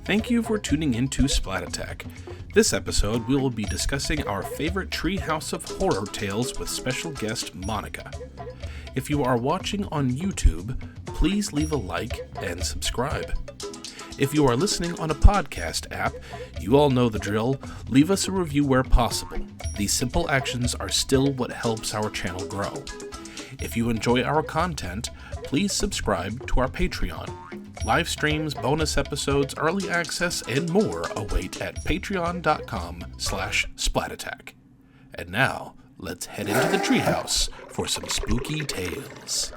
Thank you for tuning in to Splat Attack. This episode, we will be discussing our favorite Treehouse of Horror tales with special guest Monica. If you are watching on YouTube, please leave a like and subscribe. If you are listening on a podcast app, you all know the drill. Leave us a review where possible. These simple actions are still what helps our channel grow. If you enjoy our content, please subscribe to our Patreon. Live streams, bonus episodes, early access, and more await at patreon.com/splatattack. And now, let's head into the treehouse for some spooky tales.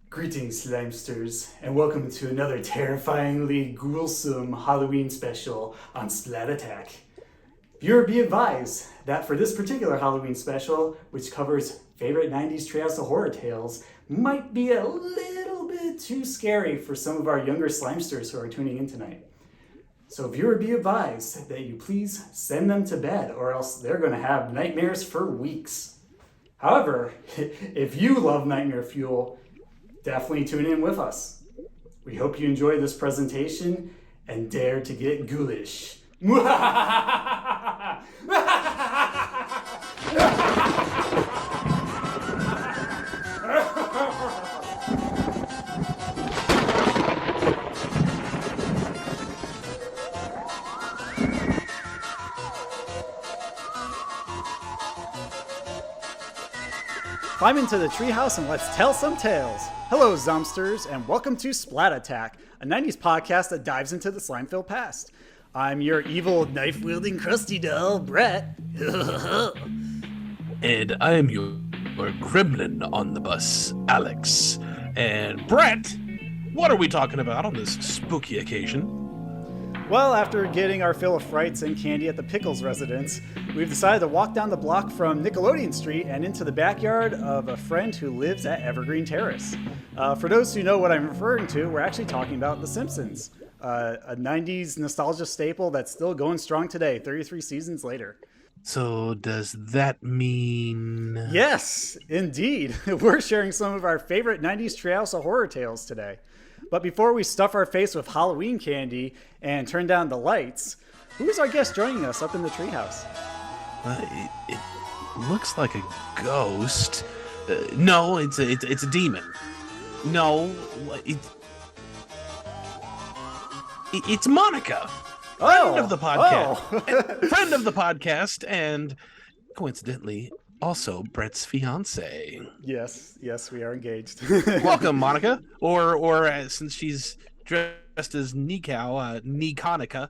Greetings, Zombsters, and welcome to another terrifyingly gruesome Halloween special on Splat Attack. Viewer be advised that for this particular Halloween special, which covers favorite 90s Treehouse of Horror tales, might be a little bit too scary for some of our younger Slimesters who are tuning in tonight. So viewer be advised that you please send them to bed, or else they're going to have nightmares for weeks. However, if you love nightmare fuel, definitely tune in with us. We hope you enjoy this presentation and dare to get ghoulish. Climb into the treehouse and let's tell some tales. Hello, Zombsters, and welcome to Splat Attack, a 90s podcast that dives into the slime-filled past. I'm your evil, knife-wielding Krusty Doll, Brett. And I am your gremlin on the bus, Alex. And Brett, what are we talking about on this spooky occasion? Well, after getting our fill of frights and candy at the Pickles residence, we've decided to walk down the block from Nickelodeon Street and into the backyard of a friend who lives at Evergreen Terrace. For those who know what I'm referring to, we're actually talking about The Simpsons, a 90s nostalgia staple that's still going strong today, 33 seasons later. So does that mean... Yes, indeed. We're sharing some of our favorite 90s Treehouse of Horror tales today. But before we stuff our face with Halloween candy and turn down the lights, who is our guest joining us up in the treehouse? It looks like a ghost. No, it's a demon. No, it's Monica, friend of the podcast, friend of the podcast, and coincidentally, also Brett's fiance. Yes, we are engaged. Welcome, Monica, or since she's dressed as Nikau, Nikonica.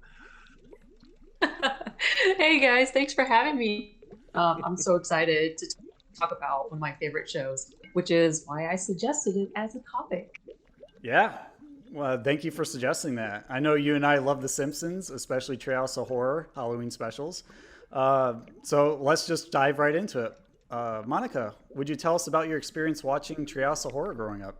Hey guys, thanks for having me. I'm so excited to talk about one of my favorite shows, which is why I suggested it as a topic. Yeah, well, thank you for suggesting that. I know you and I love The Simpsons, especially Treehouse of Horror Halloween specials. So let's just dive right into it. Monica, would you tell us about your experience watching Treehouse of Horror growing up?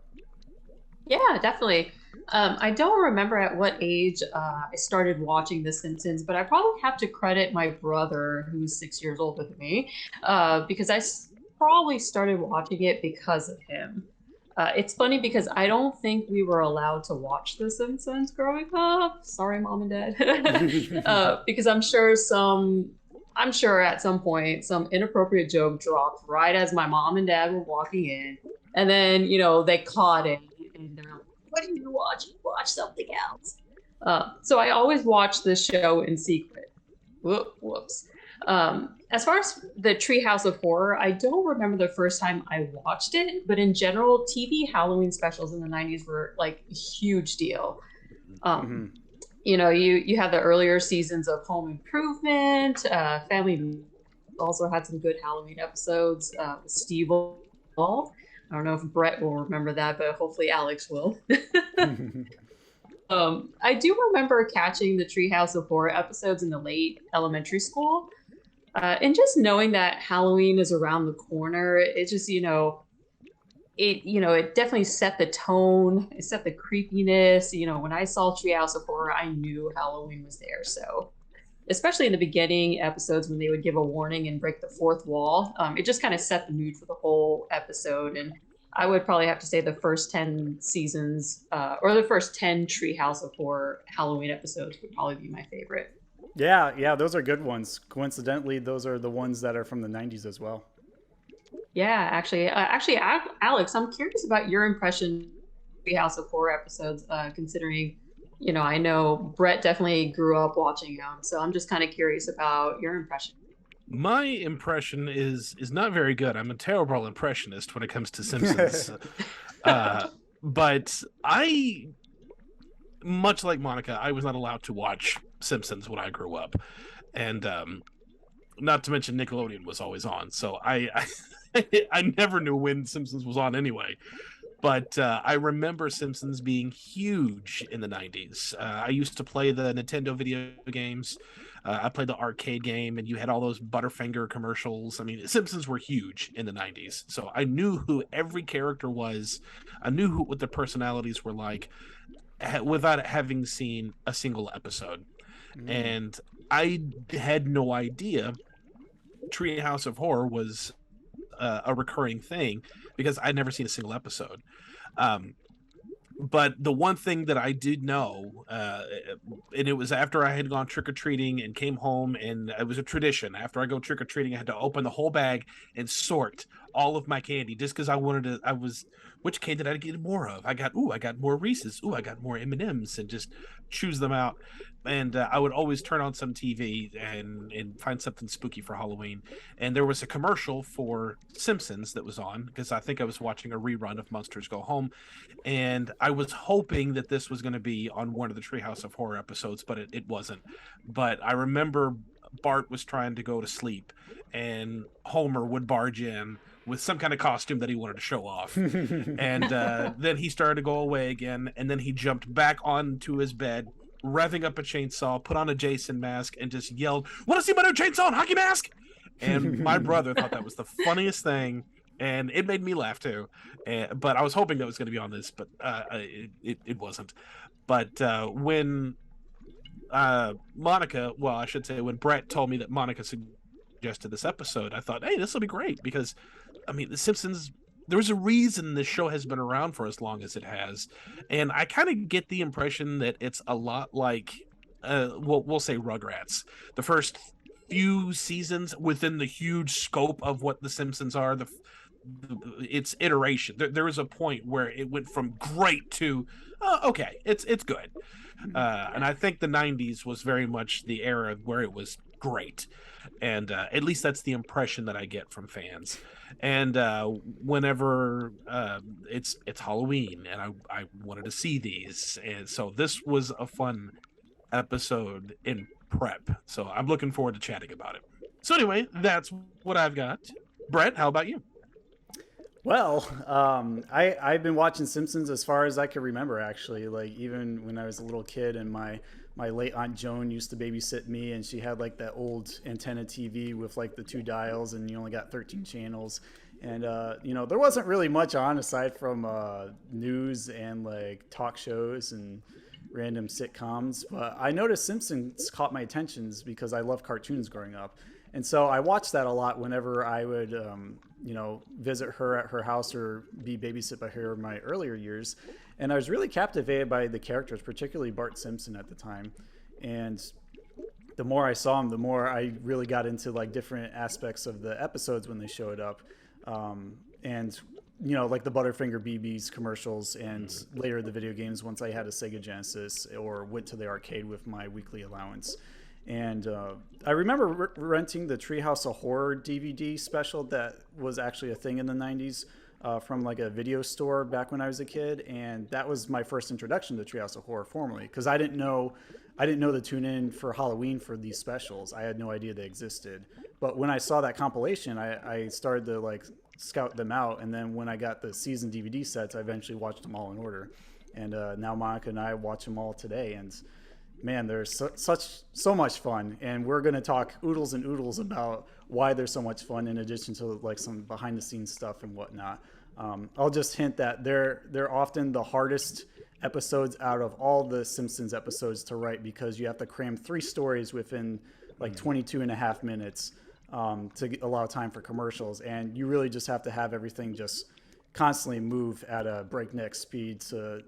Yeah, definitely. I don't remember at what age I started watching The Simpsons, but I probably have to credit my brother, who's 6 years older than me, because I probably started watching it because of him. It's funny because I don't think we were allowed to watch The Simpsons growing up. Sorry, Mom and Dad. Because I'm sure at some point some inappropriate joke dropped right as my mom and dad were walking in, and then they caught it and they're like, "What are you watching? Watch something else." So I always watched this show in secret. Whoops. As far as the Treehouse of Horror, I don't remember the first time I watched it, but in general, TV Halloween specials in the 90s were like a huge deal. You have the earlier seasons of Home Improvement, Family also had some good Halloween episodes with Steve Ball. I don't know if Brett will remember that, but hopefully Alex will. I do remember catching the Treehouse of Horror episodes in the late elementary school. And just knowing that Halloween is around the corner, it just, it definitely set the tone. It set the creepiness. When I saw Treehouse of Horror, I knew Halloween was there. So especially in the beginning episodes when they would give a warning and break the fourth wall. It just kind of set the mood for the whole episode. And I would probably have to say the first 10 seasons or the first 10 Treehouse of Horror Halloween episodes would probably be my favorite. Yeah, those are good ones. Coincidentally, those are the ones that are from the 90s as well. Yeah, actually, Alex, I'm curious about your impression of Treehouse of Horror episodes, considering, I know Brett definitely grew up watching them, so I'm just kind of curious about your impression. My impression is not very good. I'm a terrible impressionist when it comes to Simpsons. But I, much like Monica, I was not allowed to watch Simpsons when I grew up. And not to mention Nickelodeon was always on. So I never knew when Simpsons was on anyway. But I remember Simpsons being huge in the 90s. I used to play the Nintendo video games. I played the arcade game, and you had all those Butterfinger commercials. I mean, Simpsons were huge in the 90s. So I knew who every character was. I knew what the personalities were like without having seen a single episode. And I had no idea Treehouse of Horror was a recurring thing because I'd never seen a single episode. But the one thing that I did know, and it was after I had gone trick-or-treating and came home, and it was a tradition. After I go trick-or-treating, I had to open the whole bag and sort all of my candy just because I wanted to. Which candy did I get more of? I got more Reese's. I got more M&Ms, and just choose them out. And I would always turn on some TV and find something spooky for Halloween. And there was a commercial for Simpsons that was on because I think I was watching a rerun of Monsters Go Home. And I was hoping that this was going to be on one of the Treehouse of Horror episodes, but it wasn't. But I remember Bart was trying to go to sleep, and Homer would barge in with some kind of costume that he wanted to show off. And then he started to go away again, and then he jumped back onto his bed, revving up a chainsaw, put on a Jason mask, and just yelled, "Want to see my new chainsaw and hockey mask?" And my brother thought that was the funniest thing, and it made me laugh too. But I was hoping that was going to be on this, but it wasn't. But when Monica, well, I should say when Brett told me that Monica suggested this episode, I thought, hey, this will be great because, I mean, The Simpsons, there's a reason this show has been around for as long as it has. And I kind of get the impression that it's a lot like, we'll say Rugrats. The first few seasons within the huge scope of what The Simpsons are, its iteration. There was a point where it went from great to, okay, it's good. And I think the 90s was very much the era where it was great. And at least that's the impression that I get from fans. And whenever it's Halloween, and I wanted to see these, and so this was a fun episode in prep. So I'm looking forward to chatting about it. So anyway, that's what I've got. Brett, how about you? Well, I've been watching Simpsons as far as I can remember, actually. Like, even when I was a little kid, and my late Aunt Joan used to babysit me, and she had like that old antenna TV with like the 2 dials, and you only got 13 channels. And there wasn't really much on aside from news and like talk shows and random sitcoms. But I noticed Simpsons caught my attentions because I loved cartoons growing up. And so I watched that a lot whenever I would, visit her at her house or be babysit by her in my earlier years. And I was really captivated by the characters, particularly Bart Simpson at the time. And the more I saw him, the more I really got into like different aspects of the episodes when they showed up. Like the Butterfinger BB's commercials, and later the video games once I had a Sega Genesis or went to the arcade with my weekly allowance. And I remember renting the Treehouse of Horror DVD special that was actually a thing in the 90s from like a video store back when I was a kid. And that was my first introduction to Treehouse of Horror formally, because I didn't know to tune in for Halloween for these specials. I had no idea they existed. But when I saw that compilation, I started to like scout them out. And then when I got the season DVD sets, I eventually watched them all in order. And now Monica and I watch them all today. And man, they're so much fun, and we're going to talk oodles and oodles about why they're so much fun, in addition to like some behind the scenes stuff and whatnot. I'll just hint that they're often the hardest episodes out of all the Simpsons episodes to write because you have to cram 3 stories within like 22 and a half minutes to allow time for commercials. And you really just have to have everything just constantly move at a breakneck speed to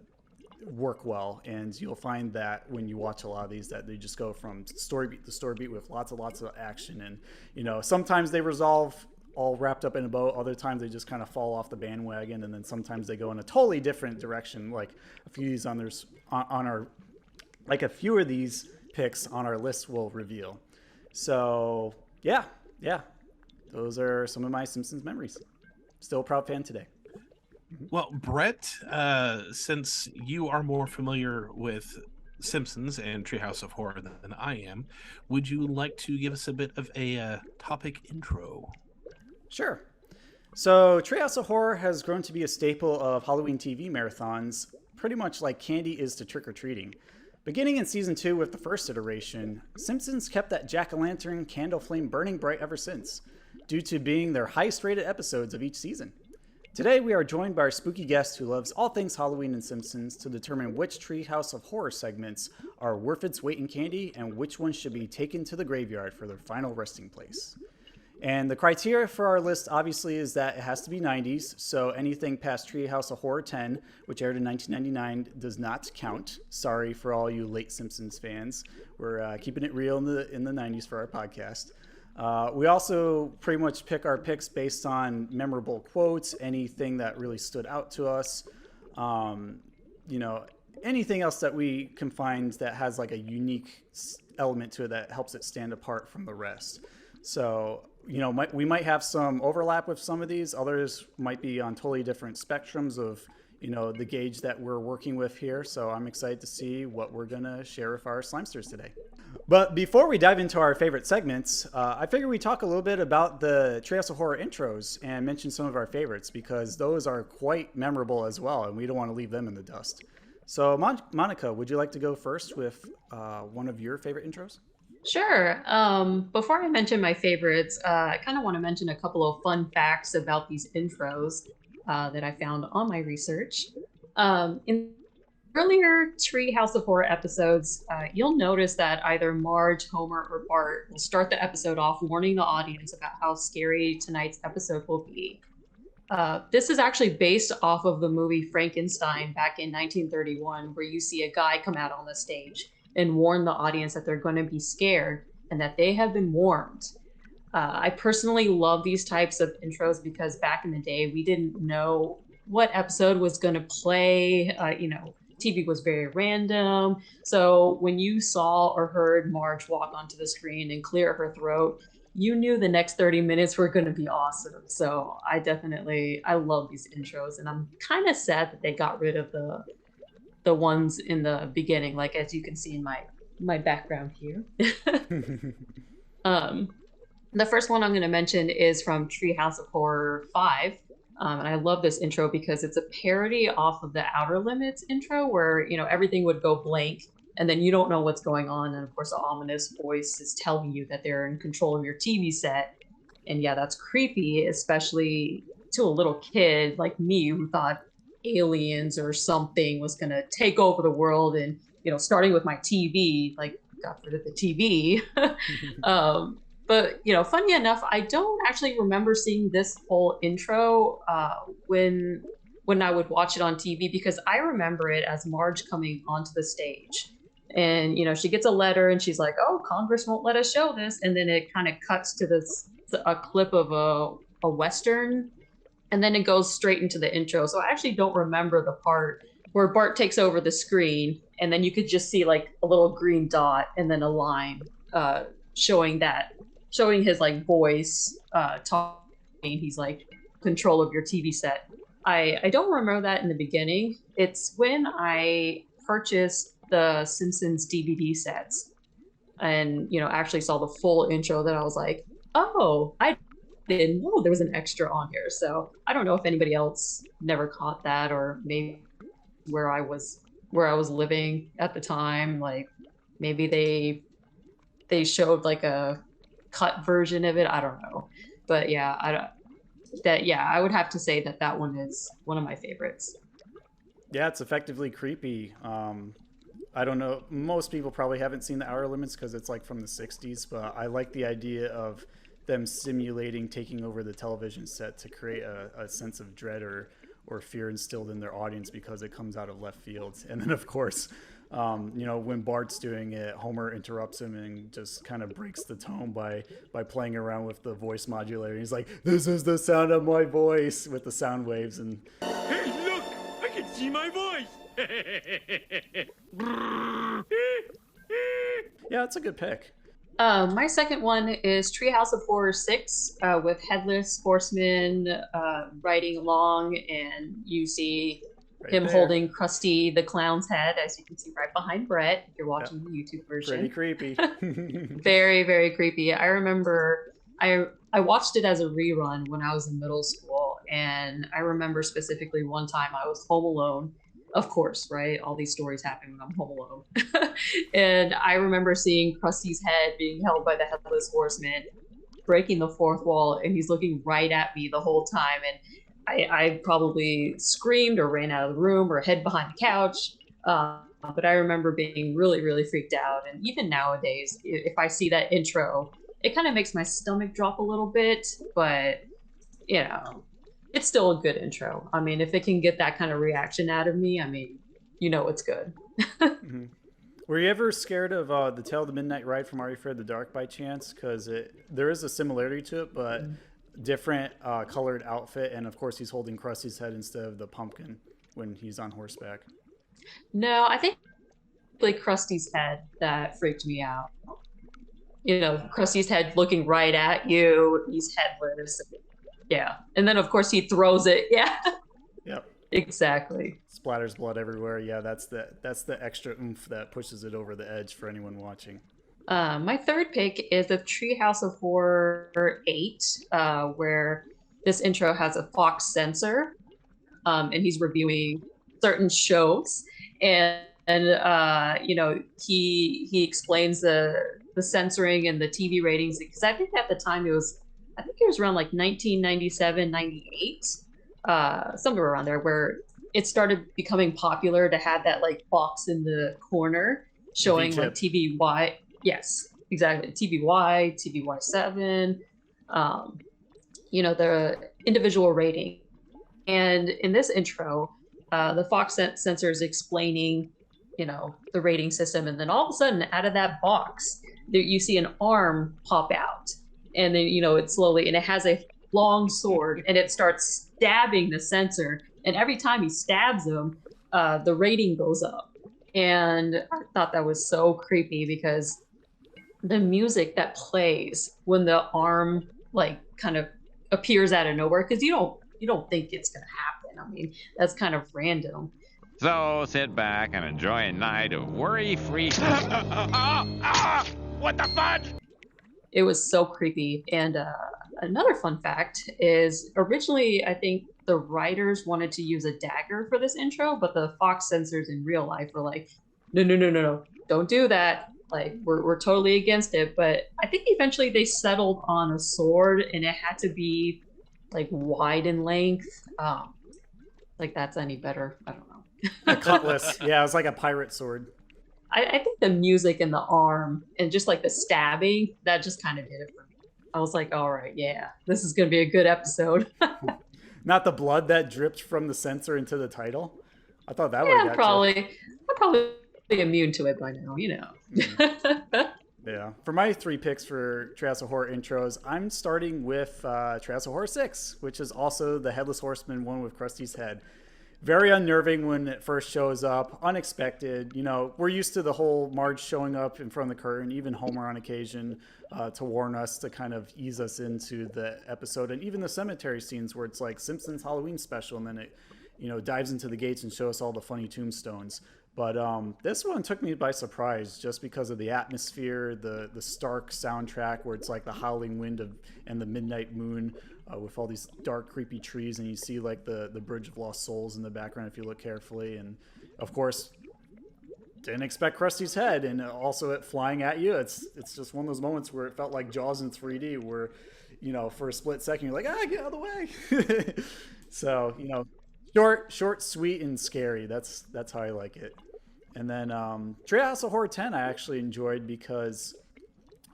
work well. And you'll find that when you watch a lot of these that they just go from story beat to story beat with lots of action. And, you know, sometimes they resolve all wrapped up in a bow. Other times they just kind of fall off the bandwagon. And then sometimes they go in a totally different direction. Like a few of these a few of these picks on our list will reveal. So yeah, those are some of my Simpsons memories. Still a proud fan today. Well, Brett, since you are more familiar with Simpsons and Treehouse of Horror than I am, would you like to give us a bit of a topic intro? Sure. So Treehouse of Horror has grown to be a staple of Halloween TV marathons, pretty much like candy is to trick-or-treating. Beginning in season 2 with the first iteration, Simpsons kept that jack-o'-lantern candle flame burning bright ever since, due to being their highest-rated episodes of each season. Today we are joined by our spooky guest who loves all things Halloween and Simpsons to determine which Treehouse of Horror segments are worth its weight in candy and which ones should be taken to the graveyard for their final resting place. And the criteria for our list obviously is that it has to be 90s, so anything past Treehouse of Horror 10, which aired in 1999, does not count. Sorry for all you late Simpsons fans. We're keeping it real in the 90s for our podcast. We also pretty much pick our picks based on memorable quotes, anything that really stood out to us, anything else that we can find that has like a unique element to it that helps it stand apart from the rest. So, we might have some overlap with some of these. Others might be on totally different spectrums of, the gauge that we're working with here. So I'm excited to see what we're going to share with our Slimesters today. But before we dive into our favorite segments, I figured we'd talk a little bit about the Treehouse of Horror intros and mention some of our favorites because those are quite memorable as well, and we don't want to leave them in the dust. So Monica, would you like to go first with one of your favorite intros? Sure. Before I mention my favorites, I kind of want to mention a couple of fun facts about these intros that I found on my research. In earlier Treehouse of Horror episodes, you'll notice that either Marge, Homer, or Bart will start the episode off warning the audience about how scary tonight's episode will be. This is actually based off of the movie Frankenstein back in 1931, where you see a guy come out on the stage and warn the audience that they're going to be scared and that they have been warned. I personally love these types of intros because back in the day, we didn't know what episode was going to play. TV was very random. So when you saw or heard Marge walk onto the screen and clear her throat, you knew the next 30 minutes were going to be awesome. So I love these intros, and I'm kind of sad that they got rid of the ones in the beginning, like as you can see in my background here. The first one I'm going to mention is from Treehouse of Horror 5. And I love this intro because it's a parody off of the Outer Limits intro where, everything would go blank and then you don't know what's going on. And of course, the ominous voice is telling you that they're in control of your TV set. And yeah, that's creepy, especially to a little kid like me who thought aliens or something was going to take over the world. And, starting with my TV, like got rid of the TV. But, funny enough, I don't actually remember seeing this whole intro when I would watch it on TV, because I remember it as Marge coming onto the stage. And, she gets a letter and she's like, oh, Congress won't let us show this. And then it kind of cuts to a clip of a Western. And then it goes straight into the intro. So I actually don't remember the part where Bart takes over the screen. And then you could just see like a little green dot and then a line showing his like voice talking. He's like control of your TV set. I don't remember that in the beginning. It's when I purchased the Simpsons DVD sets and actually saw the full intro that I was like, oh, I didn't know there was an extra on here. So I don't know if anybody else never caught that, or maybe where I was living at the time, like maybe they showed like a cut version of it. I don't know. But yeah, that, yeah, I would have to say that that one is one of my favorites. Yeah, it's effectively creepy. I don't know. Most people probably haven't seen the Outer Limits because it's like from the 60s, but I like the idea of them simulating taking over the television set to create a sense of dread or fear instilled in their audience because it comes out of left field. And then, of course, when Bart's doing it, Homer interrupts him and just kind of breaks the tone by playing around with the voice modulator. He's like, "This is the sound of my voice," with the sound waves. And hey, look! I can see my voice! yeah, it's a good pick. My second one is Treehouse of Horror 6 with Headless Horseman riding along, and you see him holding Krusty the Clown's head, as you can see right behind Brett if you're watching the YouTube version. Pretty creepy. Very, very creepy. I remember I watched it as a rerun when I was in middle school, and I remember specifically one time I was home alone. Of course, right? All these stories happen when I'm home alone. And I remember seeing Krusty's head being held by the Headless Horseman, breaking the fourth wall, and he's looking right at me the whole time. And I probably screamed or ran out of the room or hid behind the couch. But I remember being really, really freaked out. And even nowadays, if I see that intro, it kind of makes my stomach drop a little bit. But, it's still a good intro. I mean, if it can get that kind of reaction out of me, I mean, it's good. Mm-hmm. Were you ever scared of the Tale of the Midnight Ride from Are You Afraid of the Dark by chance? Because there is a similarity to it, but different colored outfit. And of course, he's holding Krusty's head instead of the pumpkin when he's on horseback. No, I think like Krusty's head that freaked me out. Krusty's head looking right at you. He's headless. Yeah. And then, of course, he throws it. Yeah. Yep. Exactly. Splatters blood everywhere. Yeah, that's the extra oomph that pushes it over the edge for anyone watching. My third pick is the Treehouse of Horror 8, where this intro has a Fox censor, and he's reviewing certain shows. And he explains the censoring and the TV ratings, because I think at the time it was around like 1997, 98, somewhere around there, where it started becoming popular to have that like box in the corner showing like TVY. Yes, exactly. TVY, TVY7, the individual rating. And in this intro, the Fox censor is explaining, the rating system. And then all of a sudden, out of that box, you see an arm pop out. And then, it slowly, and it has a long sword, and it starts stabbing the censor. And every time he stabs him, the rating goes up. And I thought that was so creepy because the music that plays when the arm like kind of appears out of nowhere, because you don't think it's gonna happen. I mean, that's kind of random. So sit back and enjoy a night of worry-free. What the fudge? It was so creepy. And another fun fact is originally, I think the writers wanted to use a dagger for this intro, but the Fox censors in real life were like, no, don't do that. Like, we're totally against it. But I think eventually they settled on a sword, and it had to be like wide in length. Like that's any better? I don't know. A cutlass. Yeah, it was like a pirate sword. I think the music and the arm and just like the stabbing, that just kind of did it for me. I was like, all right, yeah, this is going to be a good episode. Not the blood that dripped from the censor into the title. I thought that would I'm probably immune to it by now, Yeah. For my 3 picks for Treehouse of Horror intros, I'm starting with Treehouse of Horror 6, which is also the Headless Horseman one with Krusty's head. Very unnerving when it first shows up, unexpected. We're used to the whole Marge showing up in front of the curtain, even Homer on occasion, to warn us, to kind of ease us into the episode. And even the cemetery scenes where it's like Simpsons Halloween special, and then it, dives into the gates and shows us all the funny tombstones. But this one took me by surprise just because of the atmosphere, the stark soundtrack where it's like the howling wind and the midnight moon with all these dark, creepy trees. And you see like the Bridge of Lost Souls in the background if you look carefully. And of course, didn't expect Krusty's head, and also it flying at you. It's just one of those moments where it felt like Jaws in 3D, where for a split second, you're like, get out of the way. So, short, sweet, and scary. That's how I like it. And then Treehouse of Horror 10 I actually enjoyed because,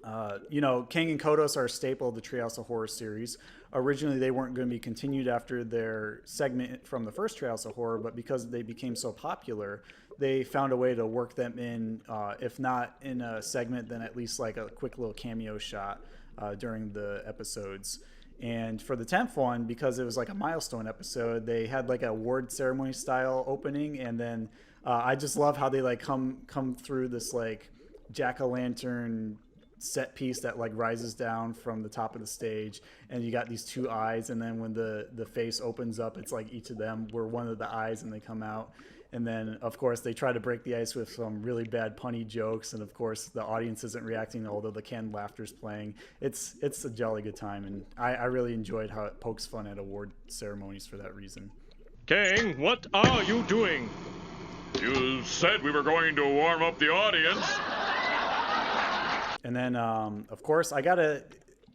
Kang and Kodos are a staple of the Treehouse of Horror series. Originally, they weren't going to be continued after their segment from the first Treehouse of Horror, but because they became so popular, they found a way to work them in, if not in a segment, then at least like a quick little cameo shot during the episodes. And for the 10th one, because it was like a milestone episode, they had like a award ceremony style opening. And then I just love how they like come through this like jack-o'-lantern set piece that like rises down from the top of the stage, and you got these two eyes, and then when the face opens up, it's like each of them were one of the eyes, and they come out. And then of course they try to break the ice with some really bad punny jokes, and of course the audience isn't reacting, although the canned laughter's playing. It's a jolly good time, and I really enjoyed how it pokes fun at award ceremonies for that reason. Kang, what are you doing? You said we were going to warm up the audience. And then, of course,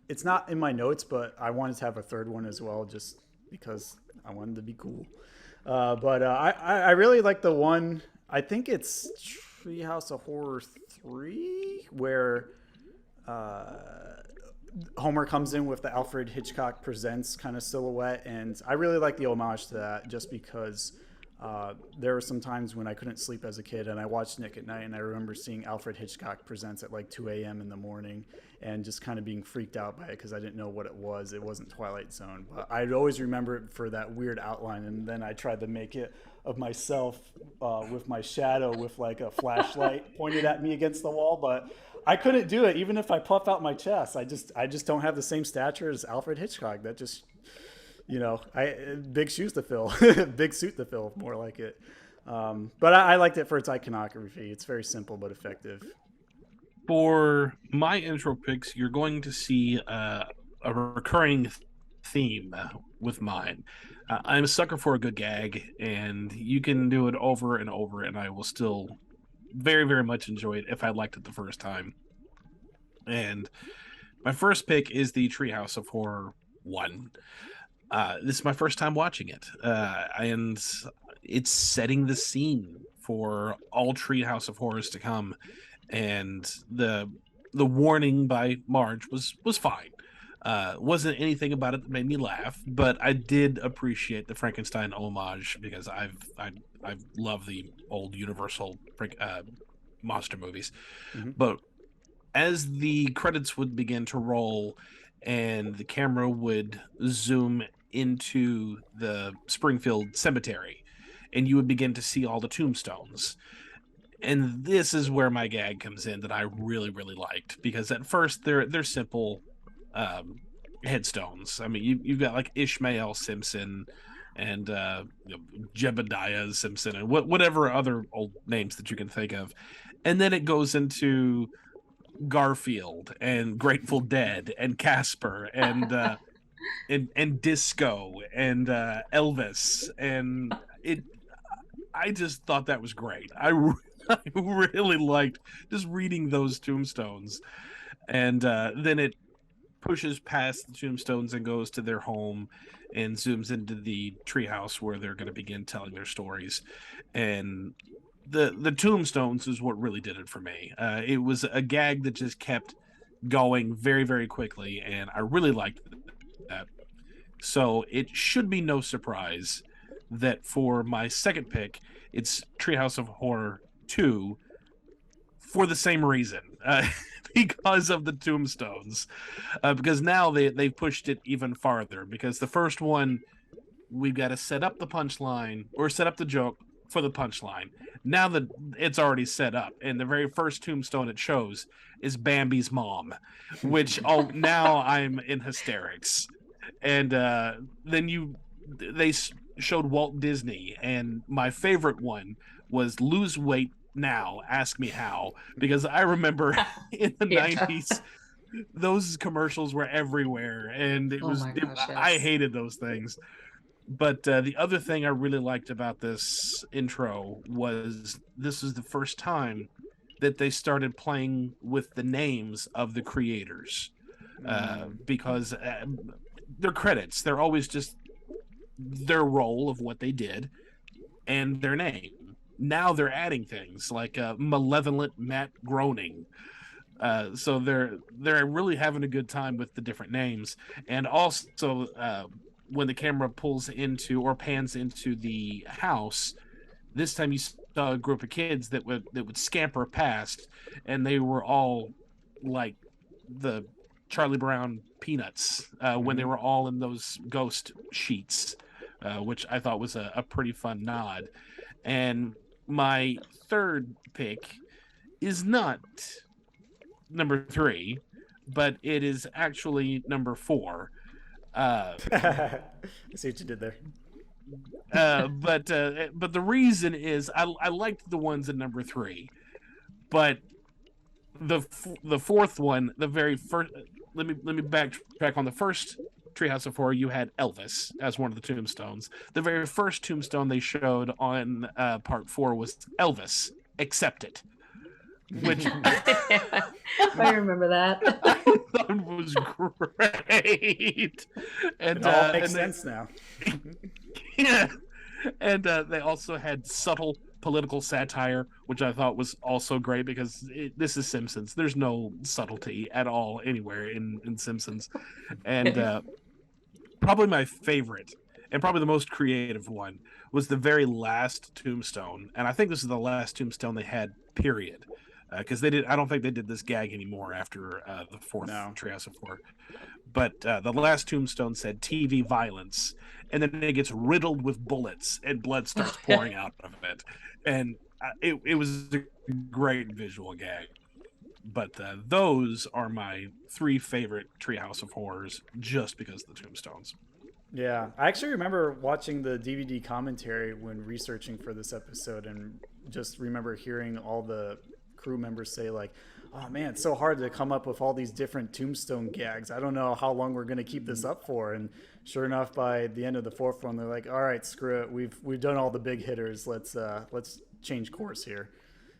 it's not in my notes, but I wanted to have a third one as well, just because I wanted to be cool. But I really like the one, I think it's Treehouse of Horror 3, where Homer comes in with the Alfred Hitchcock Presents kind of silhouette. And I really like the homage to that, just because there were some times when I couldn't sleep as a kid, and I watched Nick at Night, and I remember seeing Alfred Hitchcock Presents at like 2 a.m. in the morning and just kind of being freaked out by it because I didn't know what it was. It wasn't Twilight Zone, but I'd always remember it for that weird outline. And then I tried to make it of myself with my shadow with like a flashlight pointed at me against the wall, but I couldn't do it. Even if I puff out my chest, I just don't have the same stature as Alfred Hitchcock. That just, big shoes to fill, big suit to fill, more like it. But I liked it for its iconography. It's very simple but effective. For my intro picks, you're going to see a recurring theme with mine. I'm a sucker for a good gag, and you can do it over and over, and I will still very, very much enjoy it if I liked it the first time. And my first pick is the Treehouse of Horror 1. This is my first time watching it, and it's setting the scene for all Treehouse of Horrors to come. And the warning by Marge was fine. Wasn't anything about it that made me laugh, but I did appreciate the Frankenstein homage because I love the old Universal monster movies. Mm-hmm. But as the credits would begin to roll and the camera would zoom into the Springfield cemetery, and you would begin to see all the tombstones. And this is where my gag comes in that I really, really liked, because at first they're simple headstones. I mean, you've got like Ishmael Simpson and Jebediah Simpson and whatever other old names that you can think of. And then it goes into Garfield and Grateful Dead and Casper and and Disco and Elvis, and I just thought that was great. I really liked just reading those tombstones. And then it pushes past the tombstones and goes to their home and zooms into the treehouse where they're going to begin telling their stories. And the tombstones is what really did it for me. It was a gag that just kept going very, very quickly, and I really liked that. So it should be no surprise that for my second pick, it's Treehouse of Horror 2 for the same reason, because of the tombstones. Because now they've pushed it even farther, because the first one, we've got to set up the punchline, or set up the joke for the punchline. Now that it's already set up, and the very first tombstone it shows is Bambi's mom, which, now I'm in hysterics. And then they showed Walt Disney, and my favorite one was Lose Weight Now, Ask Me How, because I remember in the 90s those commercials were everywhere, and I hated those things. But the other thing I really liked about this intro was this is the first time that they started playing with the names of the creators. because their credits, they're always just their role of what they did and their name. Now they're adding things like malevolent Matt Groening. So they're really having a good time with the different names. And also when the camera pulls into or pans into the house, this time you saw a group of kids that would scamper past, and they were all like the Charlie Brown Peanuts when they were all in those ghost sheets, which I thought was a pretty fun nod. And my third pick is not number 3, but it is actually number 4. I see what you did there. But the reason is I liked the ones in number 3, but the fourth one, the very first. Let me backtrack on the first Treehouse of Horror. You had Elvis as one of the tombstones. The very first tombstone they showed on part 4 was Elvis, Accept It, which I remember that. I thought was great. And it all makes sense now. Yeah, and they also had subtle political satire, which I thought was also great because this is Simpsons. There's no subtlety at all anywhere in Simpsons. And probably my favorite and probably the most creative one was the very last tombstone. And I think this is the last tombstone they had, period. Because I don't think they did this gag anymore after the fourth Treehouse of Horror. But the last tombstone said TV violence, and then it gets riddled with bullets, and blood starts pouring out of it. And it was a great visual gag. But those are my 3 favorite Treehouse of Horrors, just because of the tombstones. Yeah, I actually remember watching the DVD commentary when researching for this episode, and just remember hearing all the crew members say like, oh man, it's so hard to come up with all these different tombstone gags. I don't know how long we're going to keep this up for. And sure enough, by the end of the 4th one, they're like, all right, screw it. We've done all the big hitters. Let's change course here.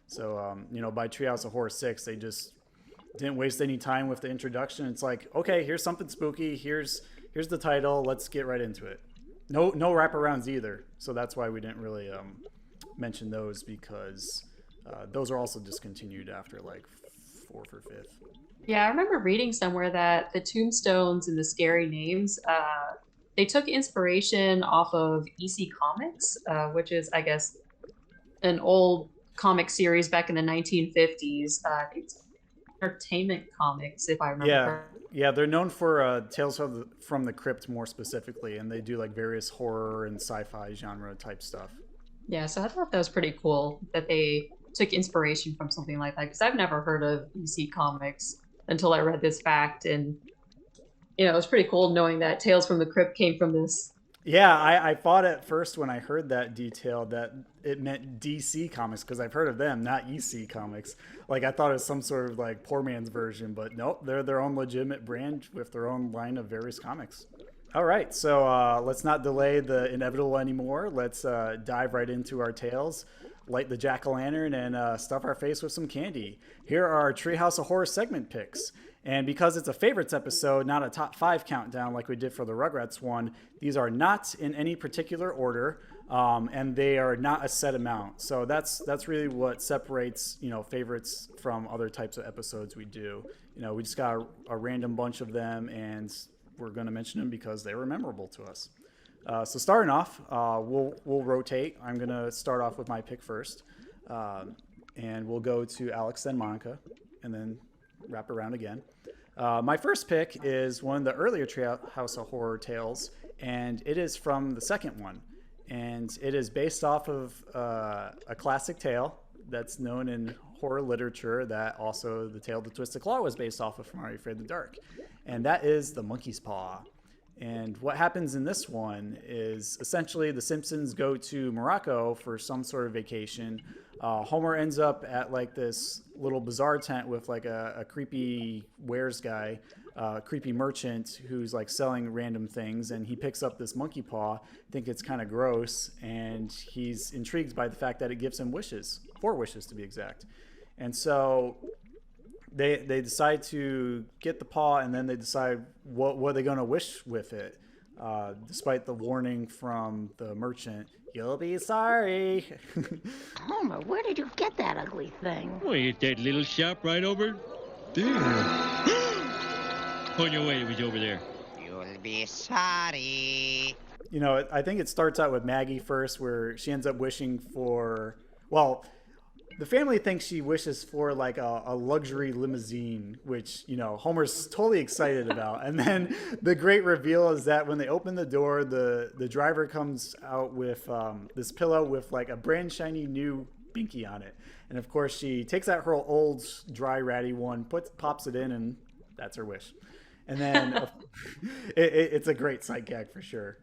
So, by Treehouse of Horror 6, they just didn't waste any time with the introduction. It's like, okay, here's something spooky. Here's the title. Let's get right into it. No wraparounds either. So that's why we didn't really mention those, because those are also discontinued after like 4th or 5th. Yeah, I remember reading somewhere that the tombstones and the scary names, they took inspiration off of EC Comics, which is, I guess, an old comic series back in the 1950s. It's Entertainment Comics, if I remember. Yeah, they're known for Tales from the Crypt more specifically, and they do like various horror and sci-fi genre type stuff. Yeah, so I thought that was pretty cool that they took inspiration from something like that, because I've never heard of EC Comics until I read this fact, and it was pretty cool knowing that Tales from the Crypt came from this. Yeah, I thought at first when I heard that detail that it meant DC Comics, because I've heard of them, not EC Comics. Like, I thought it was some sort of like poor man's version, but nope, they're their own legitimate brand with their own line of various comics. All right, so let's not delay the inevitable anymore. Let's dive right into our tales, light the jack-o'-lantern, and stuff our face with some candy. Here are our Treehouse of Horror segment picks. And because it's a favorites episode, not a top 5 countdown like we did for the Rugrats one, these are not in any particular order, and they are not a set amount. So that's really what separates, favorites from other types of episodes we do. We just got a random bunch of them, and we're going to mention them because they were memorable to us. So starting off, we'll rotate. I'm going to start off with my pick first, and we'll go to Alex, then Monica, and then wrap around again. My first pick is one of the earlier Treehouse of Horror tales, and it is from the second one. And it is based off of a classic tale that's known in horror literature that also the tale of the Twisted Claw was based off of from Are You Afraid of the Dark? And that is the Monkey's Paw. And what happens in this one is essentially the Simpsons go to Morocco for some sort of vacation. Homer ends up at like this little bazaar tent with like a creepy wares guy, creepy merchant who's like selling random things, and he picks up this monkey paw, think it's kind of gross, and he's intrigued by the fact that it gives him wishes, 4 wishes to be exact. And so they decide to get the paw, and then they decide what they're going to wish with it. Despite the warning from the merchant, you'll be sorry. Homer, where did you get that ugly thing? Well, it's that little shop right over there. Oh, no, wait, it was over there. You'll be sorry. You know, I think it starts out with Maggie first, where she ends up wishing for, well, the family thinks she wishes for like a luxury limousine, which, you know, Homer's totally excited about. And then the great reveal is that when they open the door, the driver comes out with this pillow with like a brand shiny new binky on it. And of course, she takes out her old dry ratty one, pops it in, and that's her wish. And then it's a great sight gag for sure.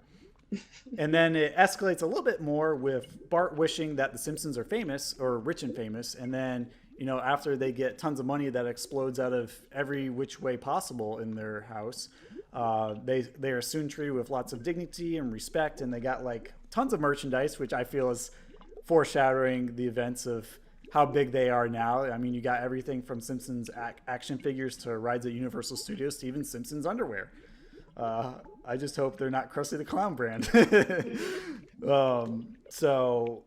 And then it escalates a little bit more with Bart wishing that the Simpsons are famous or rich and famous. And then, you know, after they get tons of money that explodes out of every which way possible in their house, they are soon treated with lots of dignity and respect. And they got like tons of merchandise, which I feel is foreshadowing the events of how big they are now. I mean, you got everything from Simpsons action figures to rides at Universal Studios to even Simpsons underwear. I just hope they're not Krusty the Clown brand. So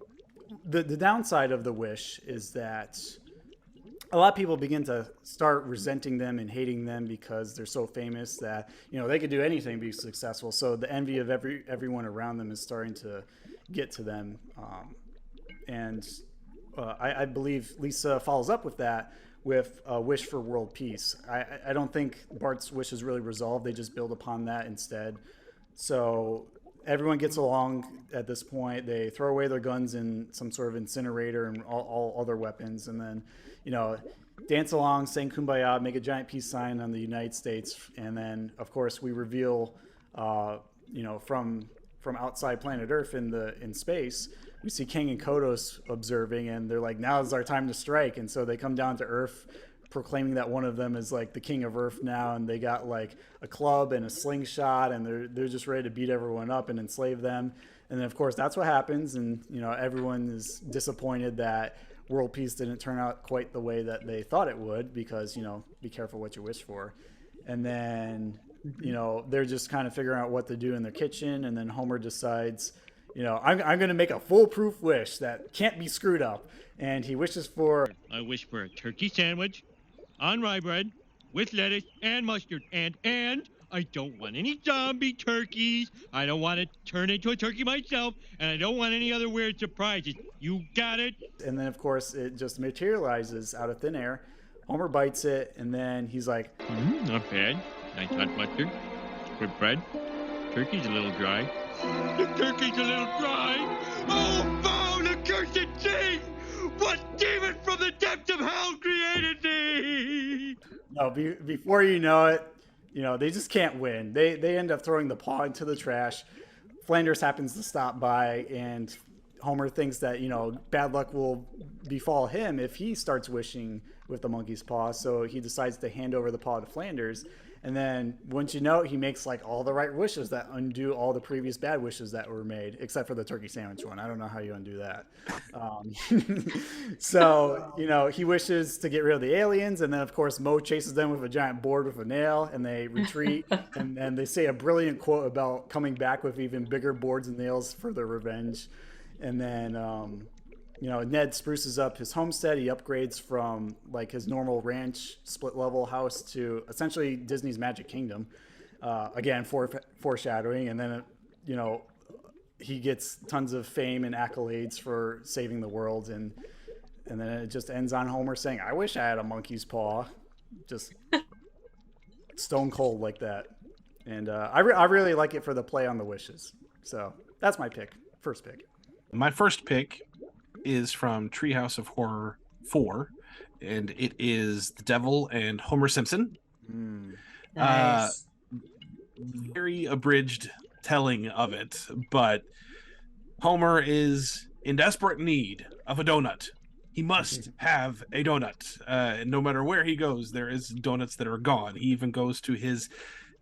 the downside of the wish is that a lot of people begin to start resenting them and hating them because they're so famous that, you know, they could do anything to be successful. So the envy of everyone around them is starting to get to them. I believe Lisa follows up with that with a wish for world peace. I don't think Bart's wish is really resolved. They just build upon that instead. So everyone gets along at this point. They throw away their guns in some sort of incinerator and all other weapons. And then, you know, dance along, sing Kumbaya, make a giant peace sign on the United States. And then, of course, we reveal, you know, from outside planet Earth in space, we see Kang and Kodos observing, and they're like, now is our time to strike. And so they come down to Earth, proclaiming that one of them is like the king of Earth now, and they got like a club and a slingshot, and they're just ready to beat everyone up and enslave them. And then, of course, that's what happens. And, you know, everyone is disappointed that world peace didn't turn out quite the way that they thought it would, because, you know, be careful what you wish for. And then, you know, they're just kind of figuring out what to do in their kitchen. And then Homer decides, you know, I'm going to make a foolproof wish that can't be screwed up. And he wishes for... I wish for a turkey sandwich on rye bread with lettuce and mustard. And I don't want any zombie turkeys. I don't want to turn into a turkey myself. And I don't want any other weird surprises. You got it? And then, of course, it just materializes out of thin air. Homer bites it, and then he's like... not bad. Nice hot mustard. Good bread. Turkey's a little dry. The turkey's a little dry. Oh, foul accursed thing! What demon from the depths of hell created thee? No, before you know it, you know, they just can't win. They end up throwing the paw into the trash. Flanders happens to stop by, and Homer thinks that, you know, bad luck will befall him if he starts wishing with the monkey's paw. So he decides to hand over the paw to Flanders. And then, once you know, he makes like all the right wishes that undo all the previous bad wishes that were made, except for the turkey sandwich one. I don't know how you undo that. So, you know, he wishes to get rid of the aliens. And then, of course, Moe chases them with a giant board with a nail, and they retreat. and they say a brilliant quote about coming back with even bigger boards and nails for their revenge. And then, you know, Ned spruces up his homestead. He upgrades from like his normal ranch split level house to essentially Disney's Magic Kingdom. Again, foreshadowing. And then, you know, he gets tons of fame and accolades for saving the world. And then it just ends on Homer saying, I wish I had a monkey's paw. Just stone cold like that. And I really like it for the play on the wishes. So that's my pick. First pick. My first pick is from Treehouse of Horror 4, and it is the Devil and Homer Simpson. Nice. Very abridged telling of it, but Homer is in desperate need of a donut. He must have a donut. No matter where he goes, there is donuts that are gone. He even goes to his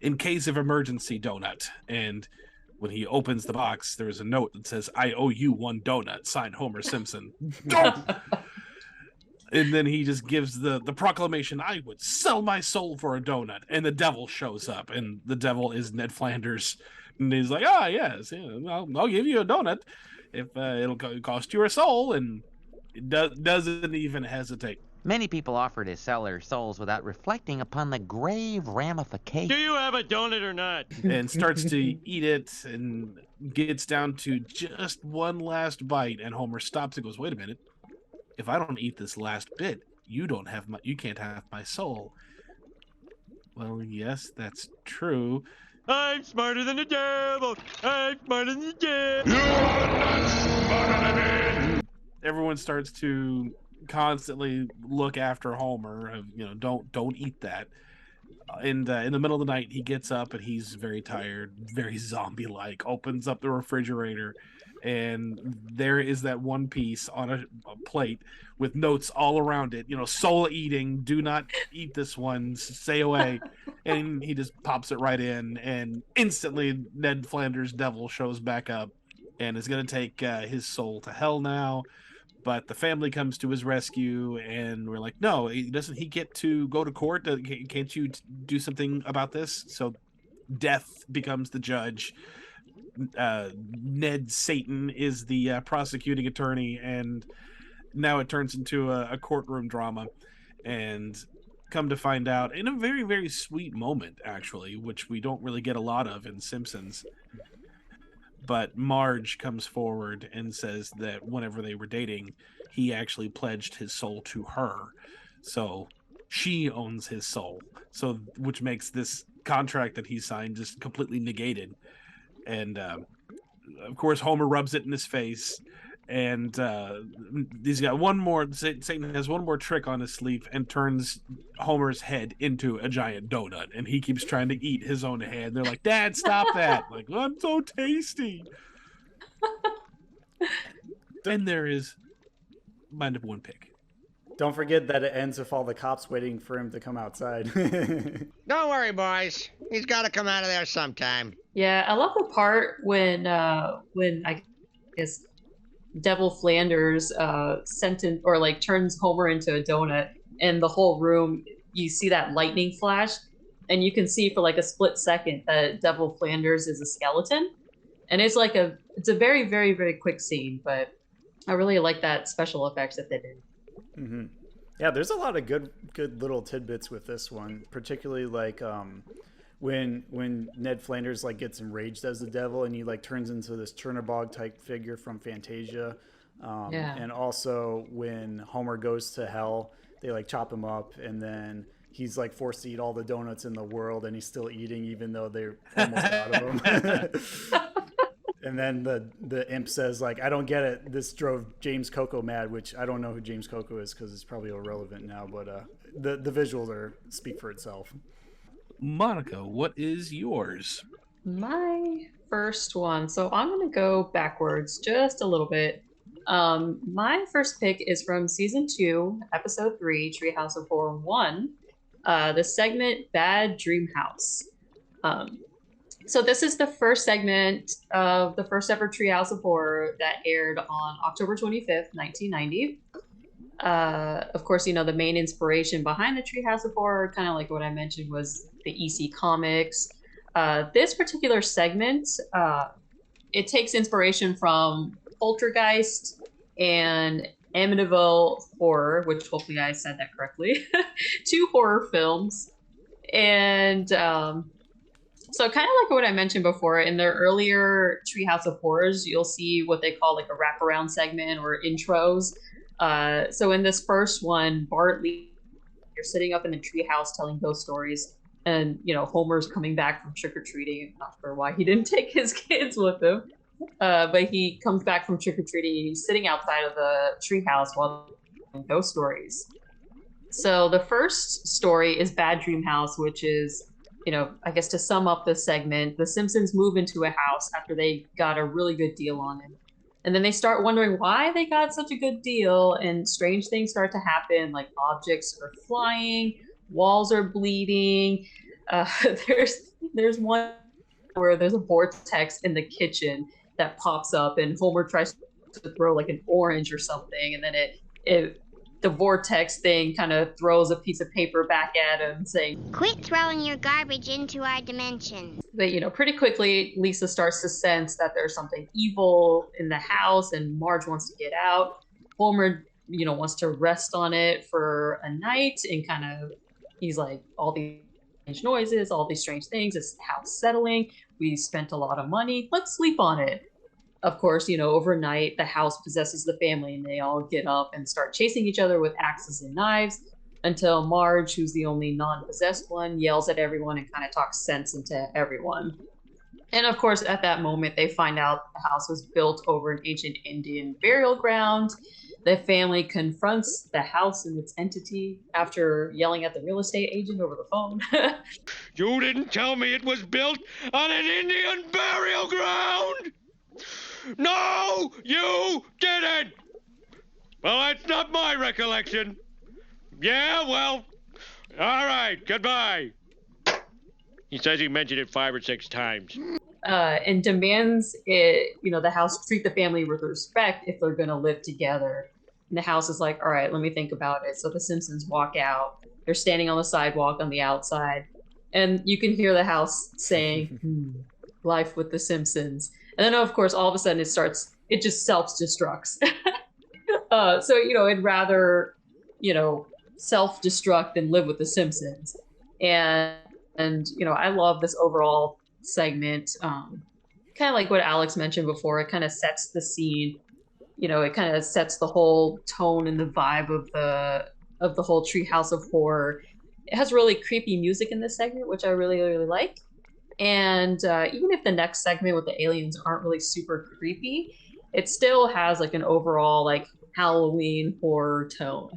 in case of emergency donut, and when he opens the box, there's a note that says, I owe you one donut, signed Homer Simpson. And then he just gives the proclamation, I would sell my soul for a donut. And the devil shows up, and the devil is Ned Flanders. And he's like, yes, yeah, I'll give you a donut if it'll cost you a soul. And it doesn't even hesitate. Many people offer to sell their souls without reflecting upon the grave ramifications. Do you have a donut or not? And starts to eat it and gets down to just one last bite. And Homer stops and goes, wait a minute. If I don't eat this last bit, you can't have my soul. Well, yes, that's true. I'm smarter than the devil. I'm smarter than the devil. You're not smarter than me. Everyone starts to constantly look after Homer. Don't eat that. And in the middle of the night, he gets up and he's very tired, very zombie-like. Opens up the refrigerator, and there is that one piece on a plate with notes all around it. Soul eating. Do not eat this one. Stay away. And he just pops it right in, and instantly Ned Flanders' devil shows back up and is going to take his soul to hell now. But the family comes to his rescue, and we're like, no, doesn't he get to go to court? Can't you do something about this? So death becomes the judge. Ned Satan is the prosecuting attorney, and now it turns into a courtroom drama. And come to find out, in a very, very sweet moment, actually, which we don't really get a lot of in Simpsons, but Marge comes forward and says that whenever they were dating, he actually pledged his soul to her. So she owns his soul. So, which makes this contract that he signed just completely negated. And of course, Homer rubs it in his face. And he's got one more. Satan has one more trick on his sleeve and turns Homer's head into a giant donut. And he keeps trying to eat his own head. They're like, Dad, stop that! Like, I'm so tasty. Then there is my number one pick. Don't forget that it ends with all the cops waiting for him to come outside. Don't worry, boys. He's got to come out of there sometime. Yeah, I love the part when I guess Devil Flanders turns Homer into a donut, and the whole room, you see that lightning flash, and you can see for like a split second that Devil Flanders is a skeleton, and it's a very, very, very quick scene, but I really like that special effects that they did. Mm-hmm. Yeah, there's a lot of good little tidbits with this one, particularly like when Ned Flanders gets enraged as the devil, and he turns into this Chernabog type figure from Fantasia. And also when Homer goes to hell, they chop him up, and then he's forced to eat all the donuts in the world, and he's still eating even though they're almost out of him. And then the imp says, I don't get it. This drove James Coco mad, which I don't know who James Coco is because it's probably irrelevant now. But the visuals speak for itself. Monica, what is yours? My first one. So I'm going to go backwards just a little bit. My first pick is from season 2, episode 3, Treehouse of Horror 1, the segment Bad Dream House. So this is the first segment of the first ever Treehouse of Horror that aired on October 25th, 1990. Of course, the main inspiration behind the Treehouse of Horror, kind of like what I mentioned, was the EC Comics. This particular segment, it takes inspiration from Poltergeist and Amityville Horror, which hopefully I said that correctly, 2 horror films. And so kind of like what I mentioned before, in their earlier Treehouse of Horrors, you'll see what they call a wraparound segment or intros. So in this first one, Bartley, you're sitting up in the treehouse telling ghost stories, and Homer's coming back from trick-or-treating. I'm not sure why he didn't take his kids with him, but he comes back from trick-or-treating and he's sitting outside of the treehouse while telling ghost stories. So the first story is Bad Dream House, which is, I guess to sum up this segment, the Simpsons move into a house after they got a really good deal on it. And then they start wondering why they got such a good deal, and strange things start to happen, like objects are flying, walls are bleeding. There's one where there's a vortex in the kitchen that pops up, and Homer tries to throw an orange or something, and then it the vortex thing kind of throws a piece of paper back at him saying, "Quit throwing your garbage into our dimension." But, pretty quickly, Lisa starts to sense that there's something evil in the house and Marge wants to get out. Homer, wants to rest on it for a night and he's like, all these strange noises, all these strange things, it's house settling. We spent a lot of money. Let's sleep on it. Of course, overnight, the house possesses the family and they all get up and start chasing each other with axes and knives until Marge, who's the only non-possessed one, yells at everyone and kind of talks sense into everyone. And of course, at that moment, they find out the house was built over an ancient Indian burial ground. The family confronts the house and its entity after yelling at the real estate agent over the phone. You didn't tell me it was built on an Indian burial ground! No, you didn't! Well, that's not my recollection. Yeah, well, all right, goodbye. He says he mentioned it 5 or 6 times. And demands the house treat the family with respect if they're going to live together. And the house is like, all right, let me think about it. So the Simpsons walk out. They're standing on the sidewalk on the outside. And you can hear the house saying, life with the Simpsons. And then, of course, all of a sudden it just self-destructs. So, it'd rather, self-destruct than live with the Simpsons. And I love this overall segment. Kind of like what Alex mentioned before, it kind of sets the scene. It kind of sets the whole tone and the vibe of the whole Treehouse of Horror. It has really creepy music in this segment, which I really, really like. And even if the next segment with the aliens aren't really super creepy, it still has like an overall like Halloween horror tone.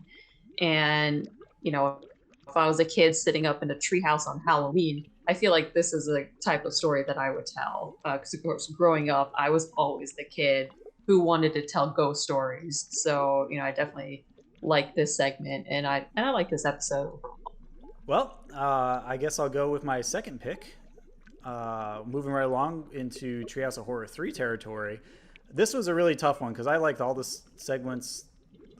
And, if I was a kid sitting up in a treehouse on Halloween, I feel like this is a type of story that I would tell. Because of course, growing up, I was always the kid who wanted to tell ghost stories. So, I definitely like this segment and I like this episode. Well, I guess I'll go with my second pick. Moving right along into Treehouse of Horror 3 territory. This was a really tough one because I liked all the segments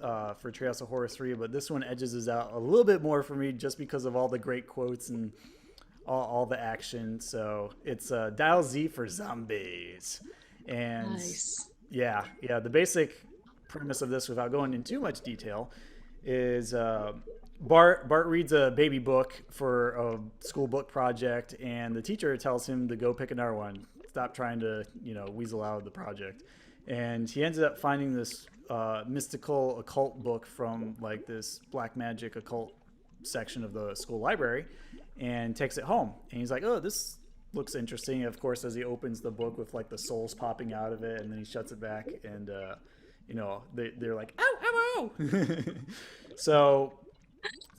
for Treehouse of Horror 3, but this one edges us out a little bit more for me just because of all the great quotes and all the action. So it's Dial Z for Zombies. And nice. Yeah, the basic premise of this, without going into too much detail, is Bart reads a baby book for a school book project, and the teacher tells him to go pick another one. Stop trying to, weasel out of the project. And he ended up finding this mystical occult book from like this black magic occult section of the school library and takes it home. And he's like, oh, this looks interesting. Of course, as he opens the book with like the souls popping out of it, and then he shuts it back, and they're like, ow, ow, ow. So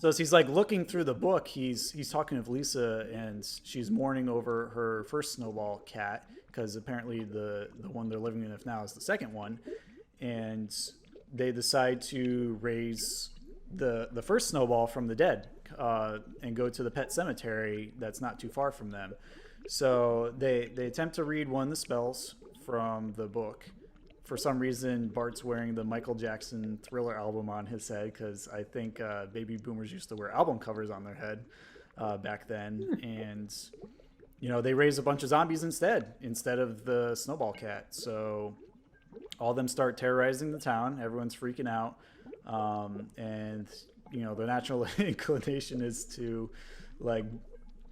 as he's like looking through the book, he's talking with Lisa, and she's mourning over her first snowball cat because apparently the one they're living with now is the second one, and they decide to raise the first snowball from the dead and go to the pet cemetery that's not too far from them. So they attempt to read one of the spells from the book. For some reason, Bart's wearing the Michael Jackson Thriller album on his head because I think baby boomers used to wear album covers on their head back then. And, they raise a bunch of zombies instead of the snowball cat. So all of them start terrorizing the town. Everyone's freaking out. And, the natural inclination is to, like,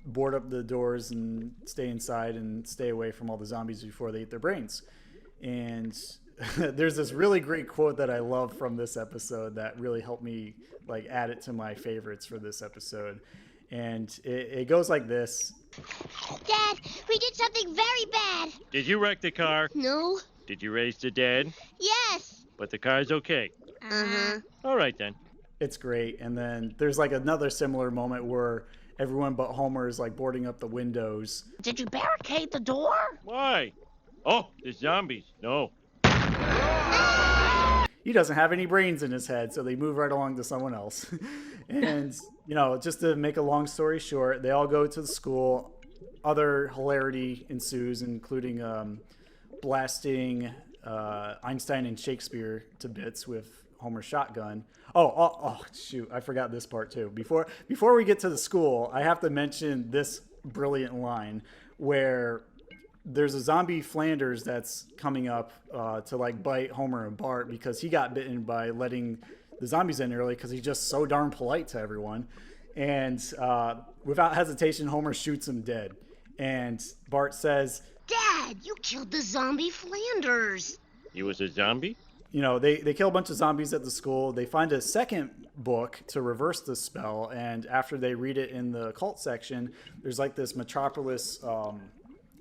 board up the doors and stay inside and stay away from all the zombies before they eat their brains. And there's this really great quote that I love from this episode that really helped me like add it to my favorites for this episode. And it goes like this. Dad, we did something very bad. Did you wreck the car? No. Did you raise the dead? Yes. But the car's okay. Uh-huh. All right, then. It's great. And then there's like another similar moment where everyone but Homer is like boarding up the windows. Did you barricade the door? Why? Oh, there's zombies. No. He doesn't have any brains in his head, so they move right along to someone else. And, just to make a long story short, they all go to the school. Other hilarity ensues, including blasting Einstein and Shakespeare to bits with Homer's shotgun. Oh, shoot. I forgot this part too. Before we get to the school, I have to mention this brilliant line where there's a zombie Flanders that's coming up to like bite Homer and Bart because he got bitten by letting the zombies in early because he's just so darn polite to everyone. And without hesitation, Homer shoots him dead. And Bart says, Dad, you killed the zombie Flanders. He was a zombie? You know, they kill a bunch of zombies at the school. They find a second book to reverse the spell. And after they read it in the cult section, there's like this Metropolis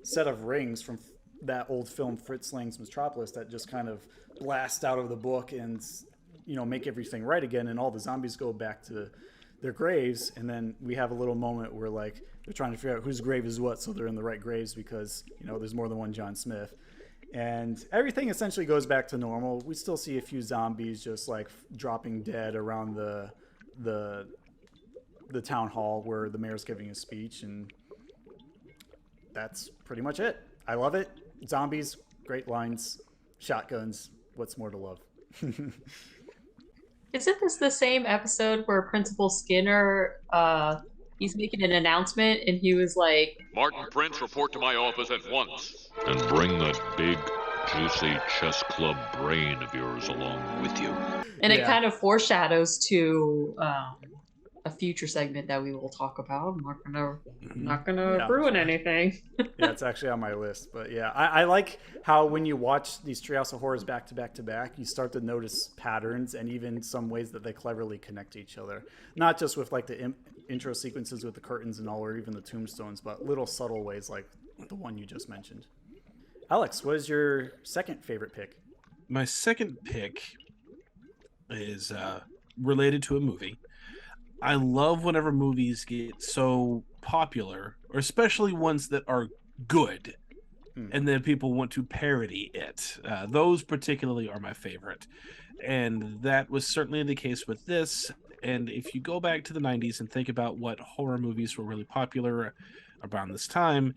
set of rings from that old film Fritz Lang's Metropolis that just kind of blast out of the book and, you know, make everything right again. And all the zombies go back to their graves. And then we have a little moment where like they're trying to figure out whose grave is what so they're in the right graves because, you know, there's more than one John Smith. And everything essentially goes back to normal. We still see a few zombies just like dropping dead around the town hall where the mayor's giving a speech, and that's pretty much it. I love it. Zombies, great lines, shotguns. What's more to love? Isn't this the same episode where Principal Skinner, he's making an announcement and he was like, Martin Prince, report to my office at once. And bring that big, juicy chess club brain of yours along with you. And it kind of foreshadows to a future segment that we will talk about. I'm not gonna ruin anything. Yeah, it's actually on my list. But yeah, I like how when you watch these Treehouse of Horrors back to back to back, you start to notice patterns and even some ways that they cleverly connect to each other. Not just with like the intro sequences with the curtains and all, or even the tombstones, but little subtle ways like the one you just mentioned. Alex, what is your second favorite pick? My second pick is related to a movie. I love whenever movies get so popular, or especially ones that are good, and then people want to parody it. Those particularly are my favorite. And that was certainly the case with this. And if you go back to the 90s and think about what horror movies were really popular around this time,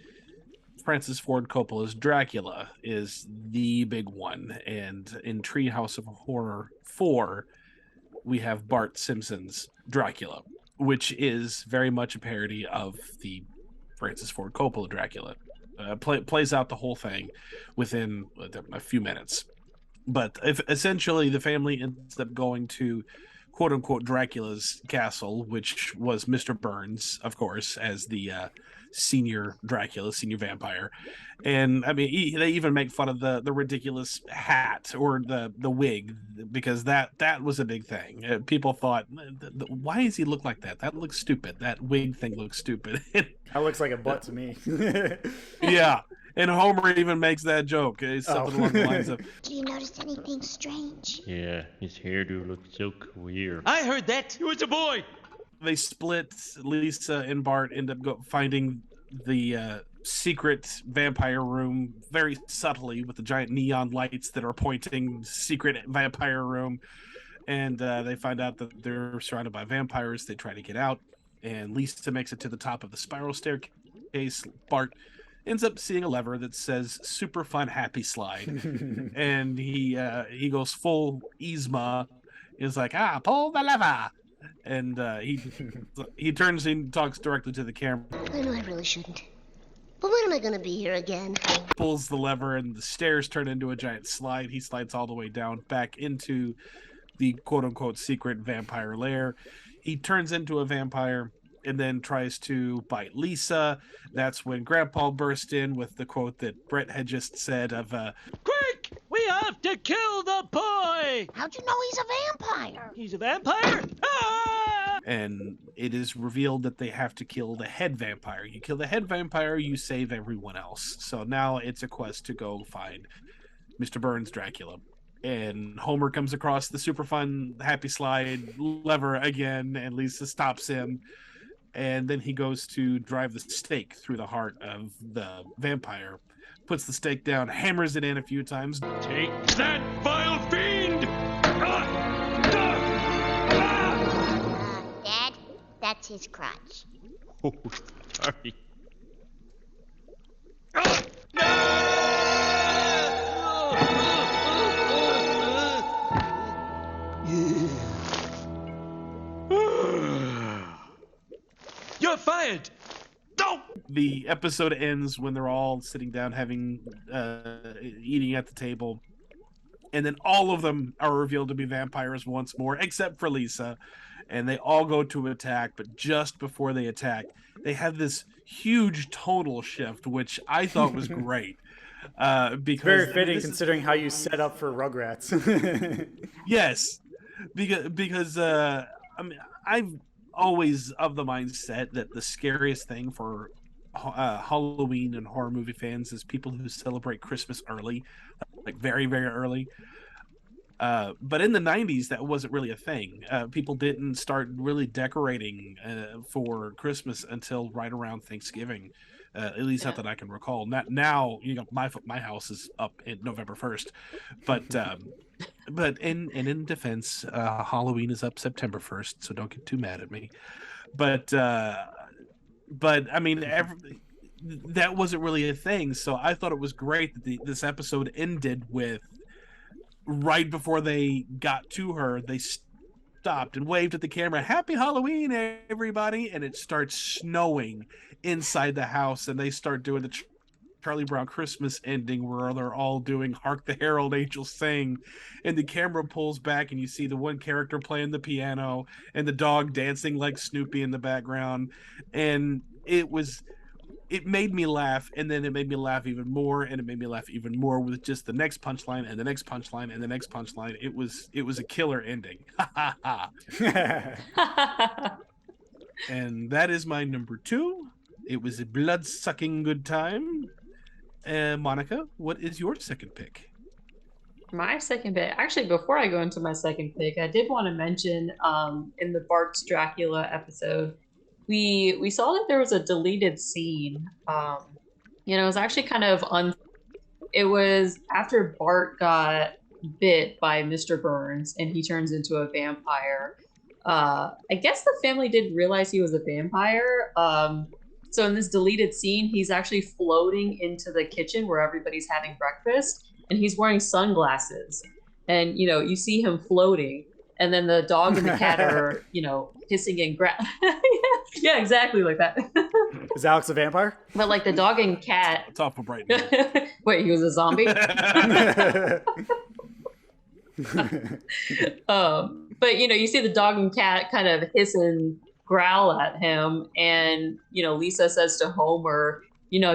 Francis Ford Coppola's Dracula is the big one. And in Treehouse of Horror 4, we have Bart Simpson's Dracula, which is very much a parody of the Francis Ford Coppola Dracula. Plays out the whole thing within a few minutes. But essentially, the family ends up going to quote-unquote Dracula's castle, which was Mr. Burns, of course, as the senior Dracula, senior vampire. And I mean, they even make fun of the ridiculous hat or the wig, because that was a big thing. People thought, why does he look like that? That looks stupid. That wig thing looks stupid. That looks like a butt to me. Yeah. And Homer even makes that joke. It's something along the lines of, Do you notice anything strange? Yeah, his hairdo looks so queer. I heard that. He was a boy! they split. Lisa and Bart end up finding the secret vampire room very subtly with the giant neon lights that are pointing secret vampire room. And they find out that they're surrounded by vampires. They try to get out, and Lisa makes it to the top of the spiral staircase. Bart ends up seeing a lever that says "Super Fun Happy Slide," and he goes full Yzma. Is like, pull the lever, and he turns and talks directly to the camera. I know I really shouldn't, but when am I gonna be here again? Pulls the lever, and the stairs turn into a giant slide. He slides all the way down back into the quote-unquote secret vampire lair. He turns into a vampire and then tries to bite Lisa. That's when Grandpa burst in with the quote that Brett had just said of, Quick! We have to kill the boy! How'd you know he's a vampire? He's a vampire? Ah! And it is revealed that they have to kill the head vampire. You kill the head vampire, you save everyone else. So now it's a quest to go find Mr. Burns' Dracula. And Homer comes across the super fun happy slide lever again, and Lisa stops him. And then he goes to drive the stake through the heart of the vampire, puts the stake down, hammers it in a few times. Take that, vile fiend! Dad, that's his crotch. Oh, sorry. episode ends when they're all sitting down having eating at the table, and then all of them are revealed to be vampires once more, except for Lisa, and they all go to attack. But just before they attack, they have this huge tonal shift, which I thought was great. Because very fitting considering how you set up for Rugrats. Yes, because I mean, I'm always of the mindset that the scariest thing for Halloween and horror movie fans is people who celebrate Christmas early, like very, very early. But in the 90s, that wasn't really a thing. People didn't start really decorating for Christmas until right around Thanksgiving. At least not that I can recall. Now, my house is up in November 1st, but in defense, Halloween is up September 1st, so don't get too mad at me. But I mean, that wasn't really a thing. So I thought it was great that this episode ended with, right before they got to her, they stopped and waved at the camera, "Happy Halloween, everybody!" And it starts snowing inside the house, and they start doing the Charlie Brown Christmas ending where they're all doing "Hark the Herald Angels Sing," and the camera pulls back and you see the one character playing the piano and the dog dancing like Snoopy in the background, and it made me laugh, and then it made me laugh even more, and it made me laugh even more with just the next punchline and the next punchline and the next punchline. It was a killer ending. And that is my number 2. It was a blood-sucking good time. Monica, what is your second pick? My second pick, actually, before I go into my second pick, I did want to mention in the Bart's Dracula episode, we saw that there was a deleted scene. It was actually kind of it was after Bart got bit by Mr. Burns and he turns into a vampire. I guess the family didn't realize he was a vampire. So in this deleted scene, he's actually floating into the kitchen where everybody's having breakfast, and he's wearing sunglasses. And, you see him floating, and then the dog and the cat are, hissing and yeah, exactly like that. Is Alex a vampire? But like the dog and cat. It's awful bright. Wait, he was a zombie? But you see the dog and cat kind of hiss and growl at him, and Lisa says to Homer,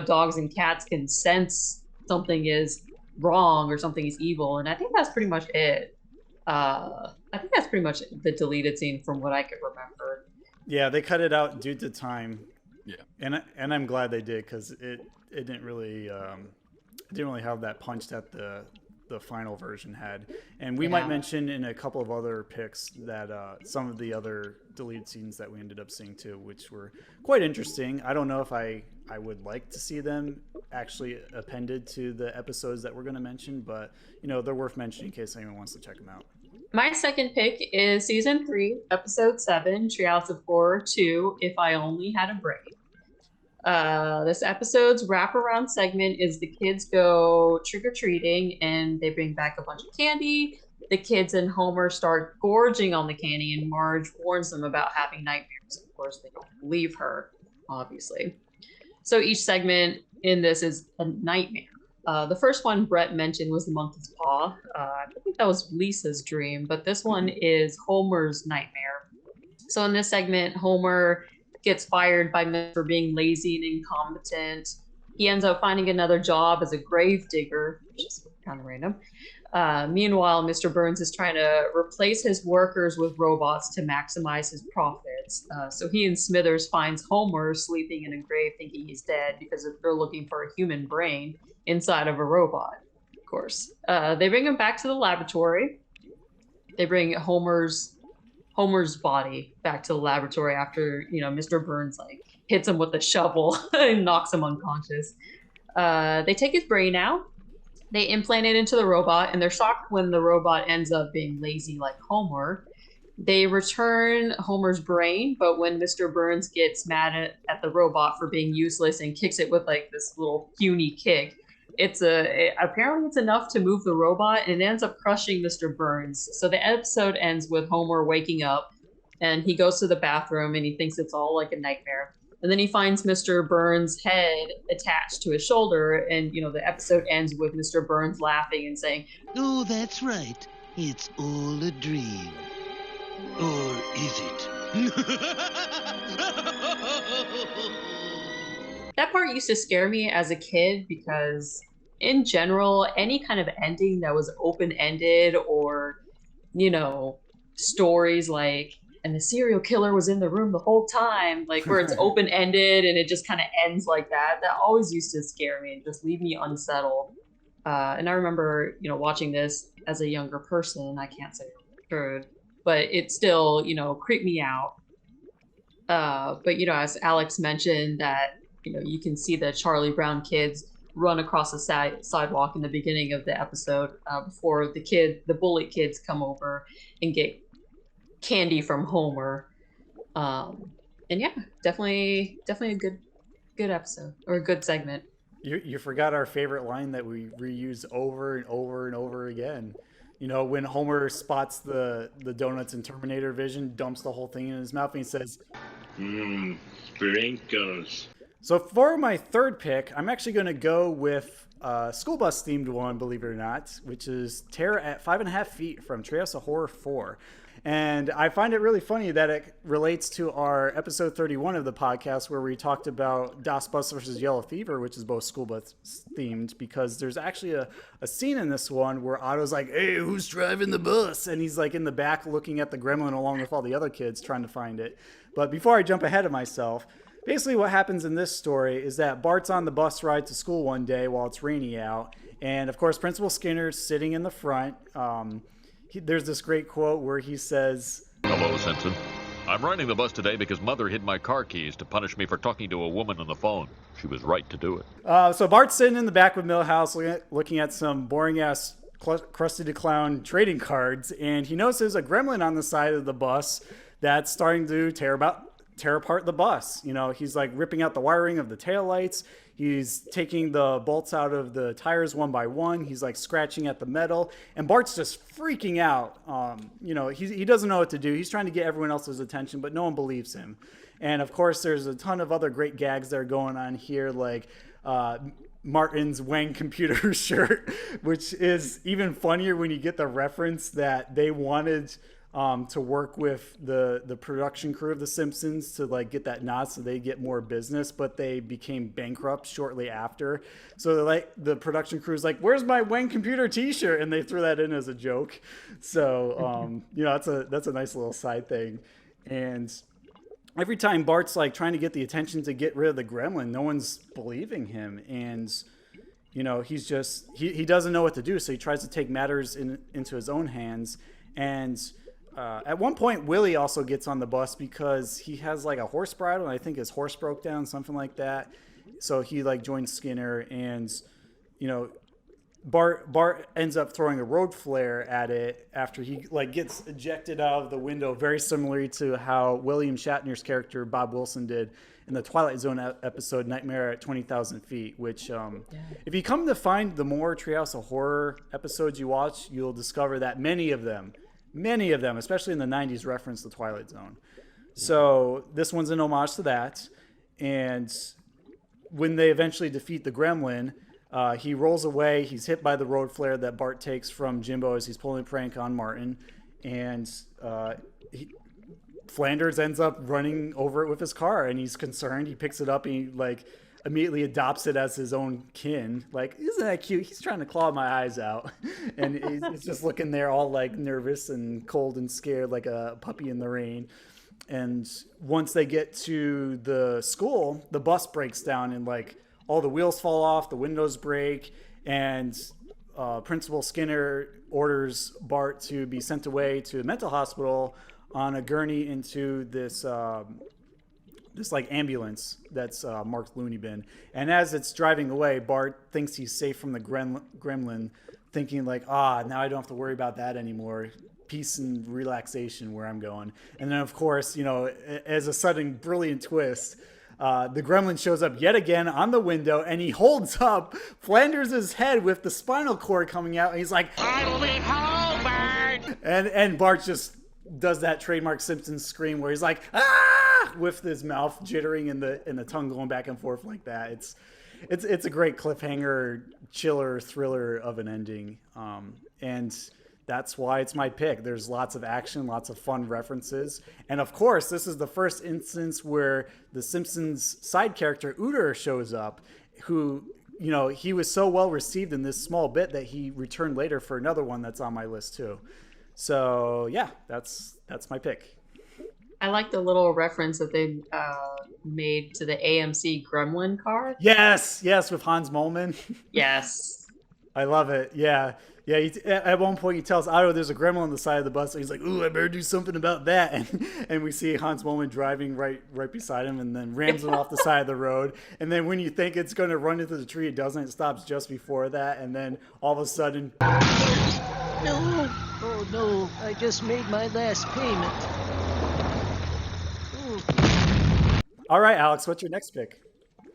dogs and cats can sense something is wrong or something is evil, and I think that's pretty much it. I think that's pretty much the deleted scene from what I could remember. Yeah, they cut it out due to time. Yeah, and I'm glad they did, because it didn't really have that punch that the final version had. And we might mention in a couple of other picks that some of the other deleted scenes that we ended up seeing too, which were quite interesting. I don't know if I would like to see them actually appended to the episodes that we're going to mention, but they're worth mentioning in case anyone wants to check them out. My second pick is season 3, episode 7, Treehouse of Horror 2, If I Only Had a Brain. This episode's wraparound segment is the kids go trick-or-treating and they bring back a bunch of candy. The kids and Homer start gorging on the candy, and Marge warns them about having nightmares. Of course, they don't believe her, obviously. So each segment in this is a nightmare. The first one Brett mentioned was the monkey's paw. I think that was Lisa's dream, but this one is Homer's nightmare. So in this segment, Homer gets fired by Miss for being lazy and incompetent. He ends up finding another job as a grave digger, which is kind of random. Meanwhile, Mr. Burns is trying to replace his workers with robots to maximize his profits. So he and Smithers finds Homer sleeping in a grave thinking he's dead because they're looking for a human brain inside of a robot, of course. They bring him back to the laboratory. They bring Homer's body back to the laboratory after, Mr. Burns hits him with a shovel and knocks him unconscious. They take his brain out. They implant it into the robot, and they're shocked when the robot ends up being lazy like Homer. They return Homer's brain, but when Mr. Burns gets mad at the robot for being useless and kicks it with this little puny kick, apparently it's enough to move the robot, and it ends up crushing Mr. Burns. So the episode ends with Homer waking up, and he goes to the bathroom and he thinks it's all like a nightmare. And then he finds Mr. Burns' head attached to his shoulder. And, the episode ends with Mr. Burns laughing and saying, "Oh, that's right. It's all a dream. Or is it?" That part used to scare me as a kid because, in general, any kind of ending that was open-ended or, stories like, and the serial killer was in the room the whole time, like where it's open-ended and it just kind of ends like that always used to scare me and just leave me unsettled. And I remember, watching this as a younger person. I can't say good, but it still, creeped me out. But, as Alex mentioned that, you can see the Charlie Brown kids run across the sidewalk in the beginning of the episode before the bullet kids come over and get candy from Homer. And yeah, definitely a good episode or a good segment. You forgot our favorite line that we reuse over and over and over again. When Homer spots the donuts in Terminator Vision, dumps the whole thing in his mouth, and he says, Sprinkles. So for my third pick, I'm actually going to go with a school bus themed one, believe it or not, which is Terror at 5.5 Feet from Treehouse of Horror 4. And I find it really funny that it relates to our episode 31 of the podcast where we talked about DOS Bus versus Yellow Fever, which is both school bus themed, because there's actually a scene in this one where Otto's like, "Hey, who's driving the bus?" And he's like in the back looking at the gremlin along with all the other kids trying to find it. But before I jump ahead of myself, basically what happens in this story is that Bart's on the bus ride to school one day while it's rainy out. And of course, Principal Skinner's sitting in the front. There's this great quote where he says, "Hello, Simpson. I'm riding the bus today because Mother hid my car keys to punish me for talking to a woman on the phone. She was right to do it." So Bart's sitting in the back with Milhouse looking at some boring-ass Krusty the Clown trading cards, and he notices a gremlin on the side of the bus that's starting to tear apart the bus. He's like ripping out the wiring of the taillights. He's taking the bolts out of the tires one by one. He's like scratching at the metal, and Bart's just freaking out. He doesn't know what to do. He's trying to get everyone else's attention, but no one believes him. And of course, there's a ton of other great gags that are going on here, like Martin's Wang computer shirt, which is even funnier when you get the reference that they wanted to work with the production crew of The Simpsons to like get that nod so they get more business, but they became bankrupt shortly after. So the production crew is like, "Where's my Wang computer t-shirt?" And they threw that in as a joke. So that's a nice little side thing. And every time Bart's like trying to get the attention to get rid of the gremlin, no one's believing him. And he's just he doesn't know what to do, so he tries to take matters into his own hands. And at one point, Willie also gets on the bus because he has like a horse bridle, and I think his horse broke down, something like that. So he like joins Skinner, and Bart ends up throwing a road flare at it after he like gets ejected out of the window, very similarly to how William Shatner's character Bob Wilson did in the Twilight Zone episode Nightmare at 20,000 Feet, which if you come to find the more Treehouse of Horror episodes you watch, you'll discover that many of them, especially in the 90s, reference the Twilight Zone. So this one's an homage to that. And when they eventually defeat the gremlin, he rolls away. He's hit by the road flare that Bart takes from Jimbo as he's pulling a prank on Martin. And Flanders ends up running over it with his car, and he's concerned. He picks it up and he like immediately adopts it as his own kin. Like, isn't that cute? He's trying to claw my eyes out. And he's just looking there all like nervous and cold and scared like a puppy in the rain. And once they get to the school, the bus breaks down and like all the wheels fall off, the windows break, and Principal Skinner orders Bart to be sent away to a mental hospital on a gurney into this like ambulance that's marked Looney Bin. And as it's driving away, Bart thinks he's safe from the gremlin, thinking like, now I don't have to worry about that anymore. Peace and relaxation where I'm going. And then of course, as a sudden brilliant twist, the gremlin shows up yet again on the window, and he holds up Flanders' head with the spinal cord coming out, and he's like, "I'll be home, Bart!" And Bart just does that trademark Simpsons scream where he's like, "Ah!" with his mouth jittering and the tongue going back and forth like that. It's a great cliffhanger, chiller, thriller of an ending, and that's why it's my pick. There's lots of action, lots of fun references, and of course, this is the first instance where the Simpsons side character Uter shows up, who, you know, he was so well received in this small bit that he returned later for another one that's on my list too. So yeah, that's my pick. I like the little reference that they made to the AMC Gremlin car. Yes, with Hans Moleman. Yes. I love it. Yeah. At one point, he tells Otto there's a gremlin on the side of the bus, and he's like, "Ooh, I better do something about that." And we see Hans Moleman driving right beside him, and then rams him off the side of the road. And then when you think it's going to run into the tree, it doesn't. It stops just before that, and then all of a sudden, No! Oh no, I just made my last payment. All right, Alex, what's your next pick?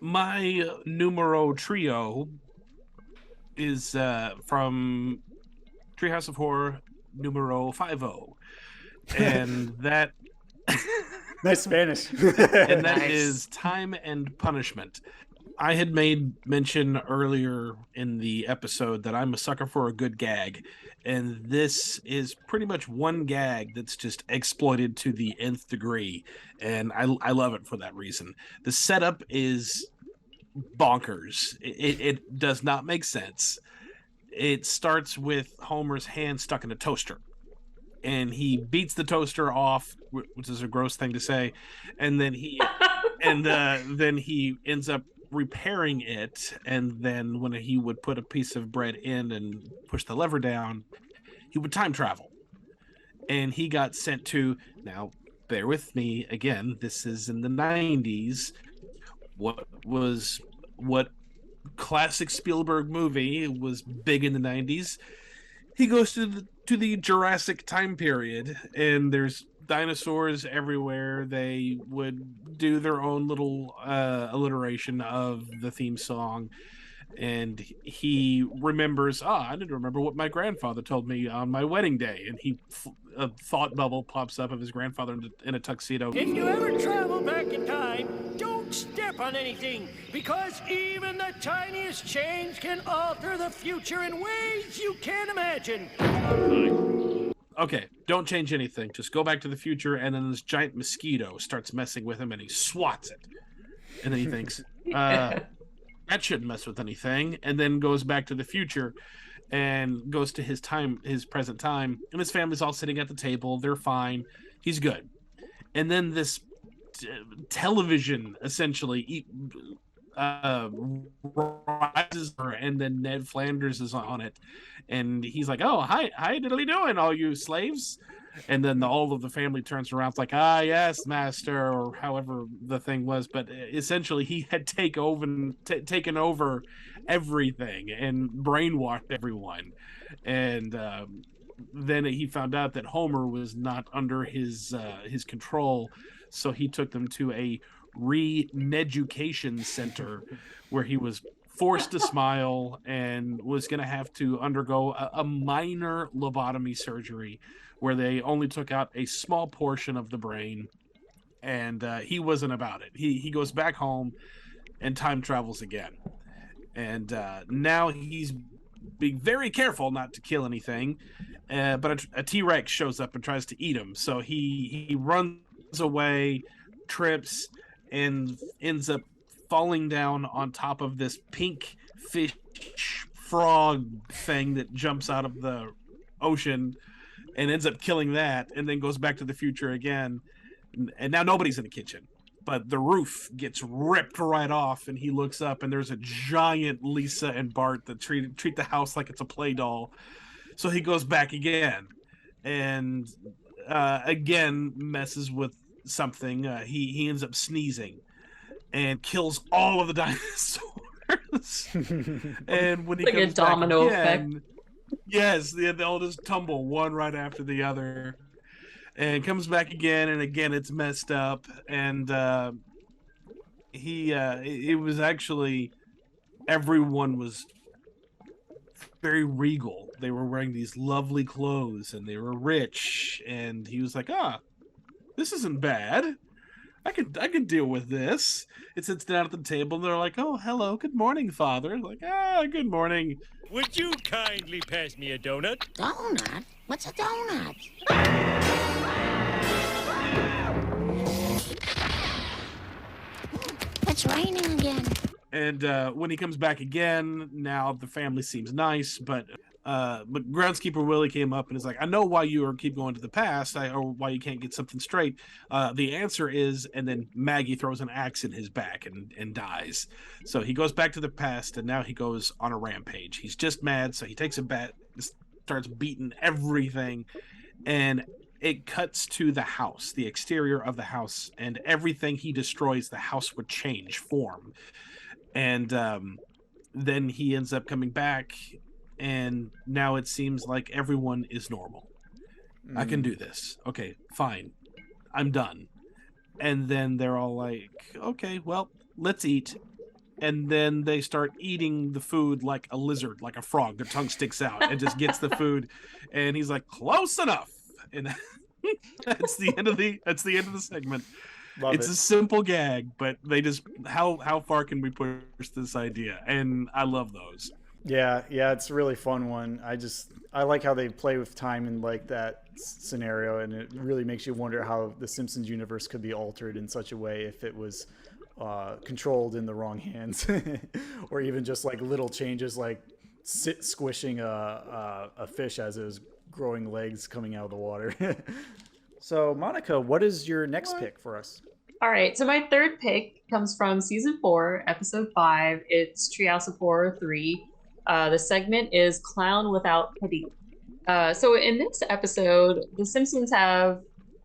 My numero trio is from Treehouse of Horror numero 50. And that... Nice Spanish. And that Nice. is Time and Punishment. I had made mention earlier in the episode that I'm a sucker for a good gag. And this is pretty much one gag that's just exploited to the nth degree. And I love it for that reason. The setup is bonkers. It does not make sense. It starts with Homer's hand stuck in a toaster. And he beats the toaster off, which is a gross thing to say. And then then he ends up repairing it, and then when he would put a piece of bread in and push the lever down, he would time travel, and he got sent to, now bear with me again, this is in the 90s, what classic Spielberg movie was big in the 90s. He goes to the Jurassic time period, and there's dinosaurs everywhere. They would do their own little alliteration of the theme song, and he remembers, I need to remember what my grandfather told me on my wedding day, and a thought bubble pops up of his grandfather in a tuxedo. If you ever travel back in time, don't step on anything, because even the tiniest change can alter the future in ways you can't imagine. Okay, don't change anything. Just go back to the future, and then this giant mosquito starts messing with him, and he swats it. And then he thinks, that shouldn't mess with anything, and then goes back to the future and goes to his present time, and his family's all sitting at the table. They're fine. He's good. And then this television essentially rises, and then Ned Flanders is on it, and he's like, "Oh, hi diddly doing, all you slaves." And then all of the family turns around, it's like, "Ah, yes, master," or however the thing was. But essentially, he had taken over everything and brainwashed everyone. And then he found out that Homer was not under his control, so he took them to a re-education center where he was forced to smile and was going to have to undergo a minor lobotomy surgery where they only took out a small portion of the brain, and he wasn't about it. He goes back home and time travels again, and now he's being very careful not to kill anything, but a T-Rex shows up and tries to eat him, so he runs away, trips, and ends up falling down on top of this pink fish frog thing that jumps out of the ocean and ends up killing that, and then goes back to the future again. And now nobody's in the kitchen, but the roof gets ripped right off, and he looks up, and there's a giant Lisa and Bart that treat the house like it's a play doll. So he goes back again, and again messes with something. He ends up sneezing and kills all of the dinosaurs. And when he like comes a domino back again, effect. yes, they'll just tumble one right after the other, and comes back again, and again it's messed up. And it was actually, everyone was very regal. They were wearing these lovely clothes, and they were rich, and he was like, this isn't bad. I can deal with this. It sits down at the table, and they're like, "Oh, hello, good morning, Father." Like, good morning. Would you kindly pass me a donut? Donut? What's a donut? It's raining again. And when he comes back again, now the family seems nice, but Groundskeeper Willie came up and is like, "I know why you keep going to the past, or why you can't get something straight. The answer is," and then Maggie throws an axe in his back and dies. So he goes back to the past, and now he goes on a rampage. He's just mad, so he takes a bat, starts beating everything, and it cuts to the house, the exterior of the house, and everything he destroys, the house would change form. And then he ends up coming back, and now it seems like everyone is normal. I can do this. Okay, fine. I'm done. And then they're all like, okay, well, let's eat. And then they start eating the food like a lizard, like a frog. Their tongue sticks out and just gets the food. And he's like, close enough. And that's the end of the segment. It's a simple gag, but they just how far can we push this idea? And I love those. Yeah, it's a really fun one. I like how they play with time in like that scenario, and it really makes you wonder how the Simpsons universe could be altered in such a way if it was controlled in the wrong hands, or even just like little changes, like squishing a fish as it was growing legs coming out of the water. So, Monica, what is your next pick for us? All right, so my third pick comes from season 4, episode 5. It's Treehouse of Horror 3. The segment is Clown Without Pity. So in this episode, the Simpsons have,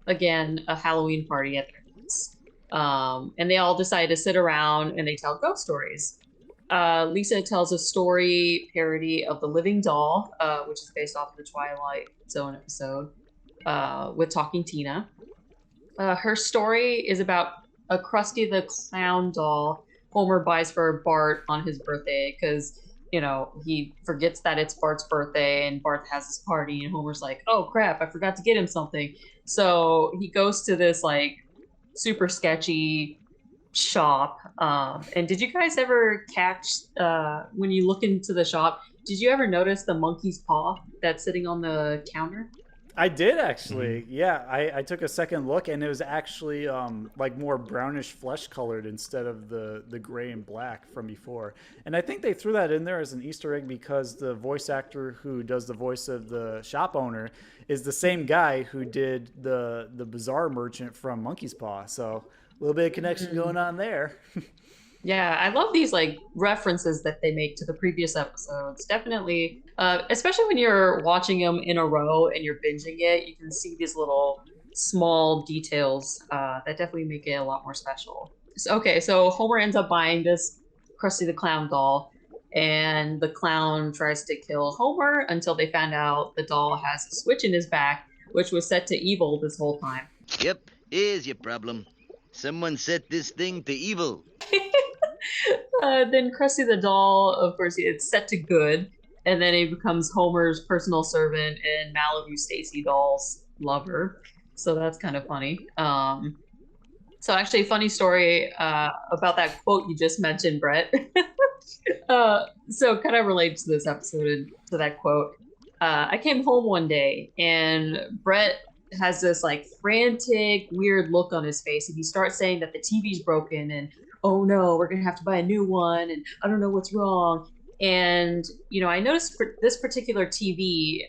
again, a Halloween party at their house. And they all decide to sit around and they tell ghost stories. Lisa tells a story parody of The Living Doll, which is based off of the Twilight Zone episode, with Talking Tina. Her story is about a Krusty the Clown doll Homer buys for Bart on his birthday because, he forgets that it's Bart's birthday and Bart has this party and Homer's like, oh crap, I forgot to get him something. So he goes to this like super sketchy shop. And did you guys ever catch, when you look into the shop, did you ever notice the monkey's paw that's sitting on the counter? I did actually. Yeah, I took a second look, and it was actually like more brownish flesh colored instead of the gray and black from before. And I think they threw that in there as an Easter egg because the voice actor who does the voice of the shop owner is the same guy who did the Bazaar merchant from Monkey's Paw. So a little bit of connection going on there. Yeah, I love these like references that they make to the previous episodes. Definitely, especially when you're watching them in a row and you're binging it, you can see these little small details that definitely make it a lot more special. So Homer ends up buying this Krusty the Clown doll, and the clown tries to kill Homer until they found out the doll has a switch in his back, which was set to evil this whole time. Yep, here's your problem. Someone set this thing to evil. Then Krusty the doll, of course, it's set to good, and then he becomes Homer's personal servant and Malibu Stacy doll's lover. So that's kind of funny. So actually, funny story about that quote you just mentioned, Brett. So kind of relates to this episode and to that quote. I came home one day and Brett has this like frantic, weird look on his face, and he starts saying that the TV's broken and oh no, we're gonna have to buy a new one, and I don't know what's wrong. And I noticed for this particular TV,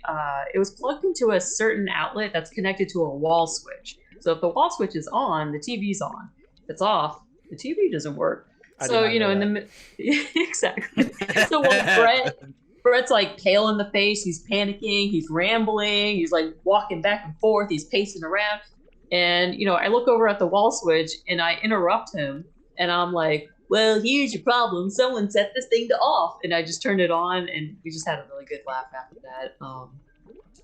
it was plugged into a certain outlet that's connected to a wall switch. So if the wall switch is on, the TV's on. If it's off, the TV doesn't work. So exactly. So while Brett's like pale in the face, he's panicking, he's rambling, he's like walking back and forth, he's pacing around, and I look over at the wall switch and I interrupt him. And I'm like, well, here's your problem. Someone set this thing to off. And I just turned it on, and we just had a really good laugh after that.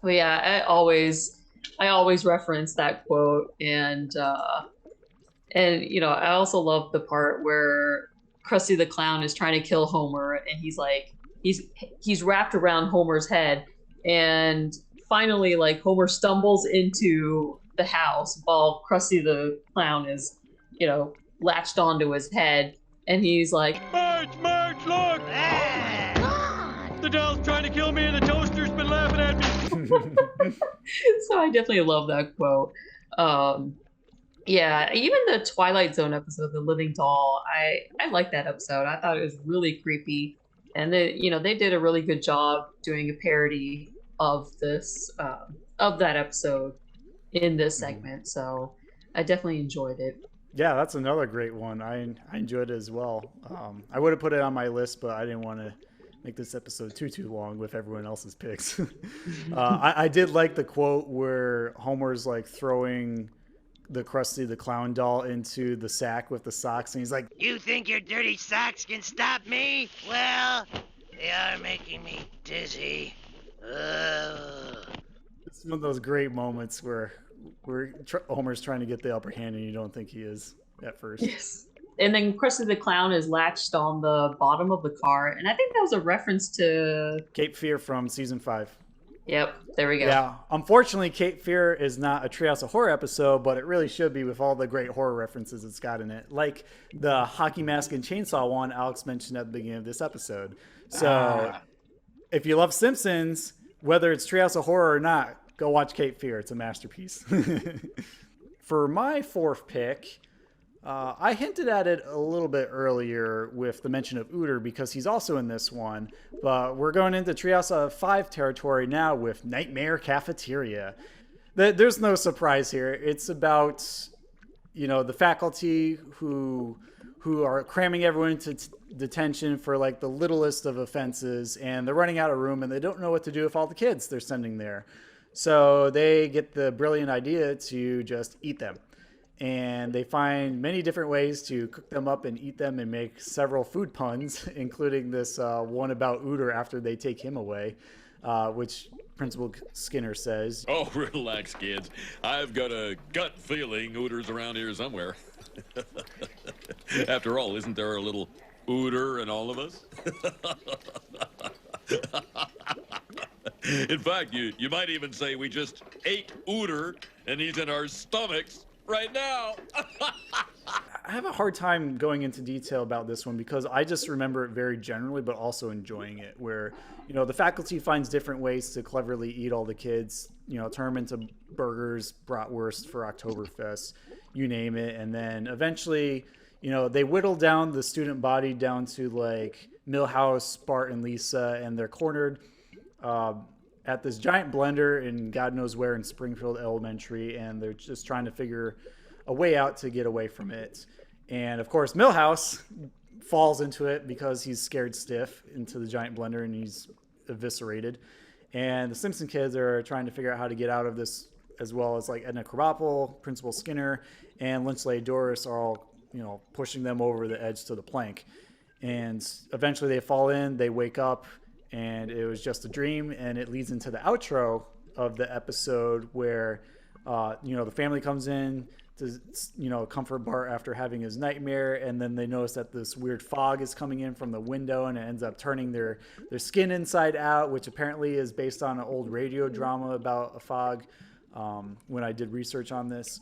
But yeah, I always reference that quote. And I also love the part where Krusty the Clown is trying to kill Homer, and he's like, he's wrapped around Homer's head. And finally, like, Homer stumbles into the house while Krusty the Clown is latched onto his head, and he's like, Marge, look! The doll's trying to kill me and the toaster's been laughing at me. So I definitely love that quote. Yeah, even the Twilight Zone episode, The Living Doll, I like that episode. I thought it was really creepy. And they did a really good job doing a parody of this, of that episode in this segment. So I definitely enjoyed it. Yeah, that's another great one. I enjoyed it as well. I would have put it on my list, but I didn't want to make this episode too long with everyone else's picks. I did like the quote where Homer's like throwing the Krusty the Clown doll into the sack with the socks, and he's like, You think your dirty socks can stop me? Well, they are making me dizzy. It's one of those great moments where Homer's trying to get the upper hand and you don't think he is at first. Yes. And then Krusty the Clown is latched on the bottom of the car. And I think that was a reference to Cape Fear from season 5. Yep, there we go. Yeah, unfortunately, Cape Fear is not a Treehouse of Horror episode, but it really should be with all the great horror references it's got in it. Like the hockey mask and chainsaw one Alex mentioned at the beginning of this episode. So if you love Simpsons, whether it's Treehouse of Horror or not, go watch Cape Fear. It's a masterpiece. For my fourth pick, I hinted at it a little bit earlier with the mention of Ooter because he's also in this one. But we're going into Treehouse of 5 territory now with Nightmare Cafeteria. There's no surprise here. It's about, the faculty who are cramming everyone into detention for like the littlest of offenses, and they're running out of room and they don't know what to do with all the kids they're sending there. So they get the brilliant idea to just eat them. And they find many different ways to cook them up and eat them and make several food puns, including this one about Ooter after they take him away, which Principal Skinner says, Oh, relax, kids. I've got a gut feeling Ooter's around here somewhere. After all, isn't there a little Ooter in all of us? In fact, you might even say we just ate Ooter and he's in our stomachs right now. I have a hard time going into detail about this one because I just remember it very generally, but also enjoying it where, the faculty finds different ways to cleverly eat all the kids, turn them into burgers, bratwurst for Oktoberfest, you name it. And then eventually, they whittle down the student body down to like Milhouse, Bart, and Lisa, and they're cornered at this giant blender in God knows where in Springfield Elementary, and they're just trying to figure a way out to get away from it. And of course, Milhouse falls into it because he's scared stiff into the giant blender and he's eviscerated. And the Simpson kids are trying to figure out how to get out of this, as well as like Edna Krabappel, Principal Skinner, and Lynch Doris are all, pushing them over the edge to the plank. And eventually they fall in, they wake up, and it was just a dream, and it leads into the outro of the episode where, the family comes in to, comfort Bart after having his nightmare, and then they notice that this weird fog is coming in from the window, and it ends up turning their skin inside out, which apparently is based on an old radio drama about a fog when I did research on this.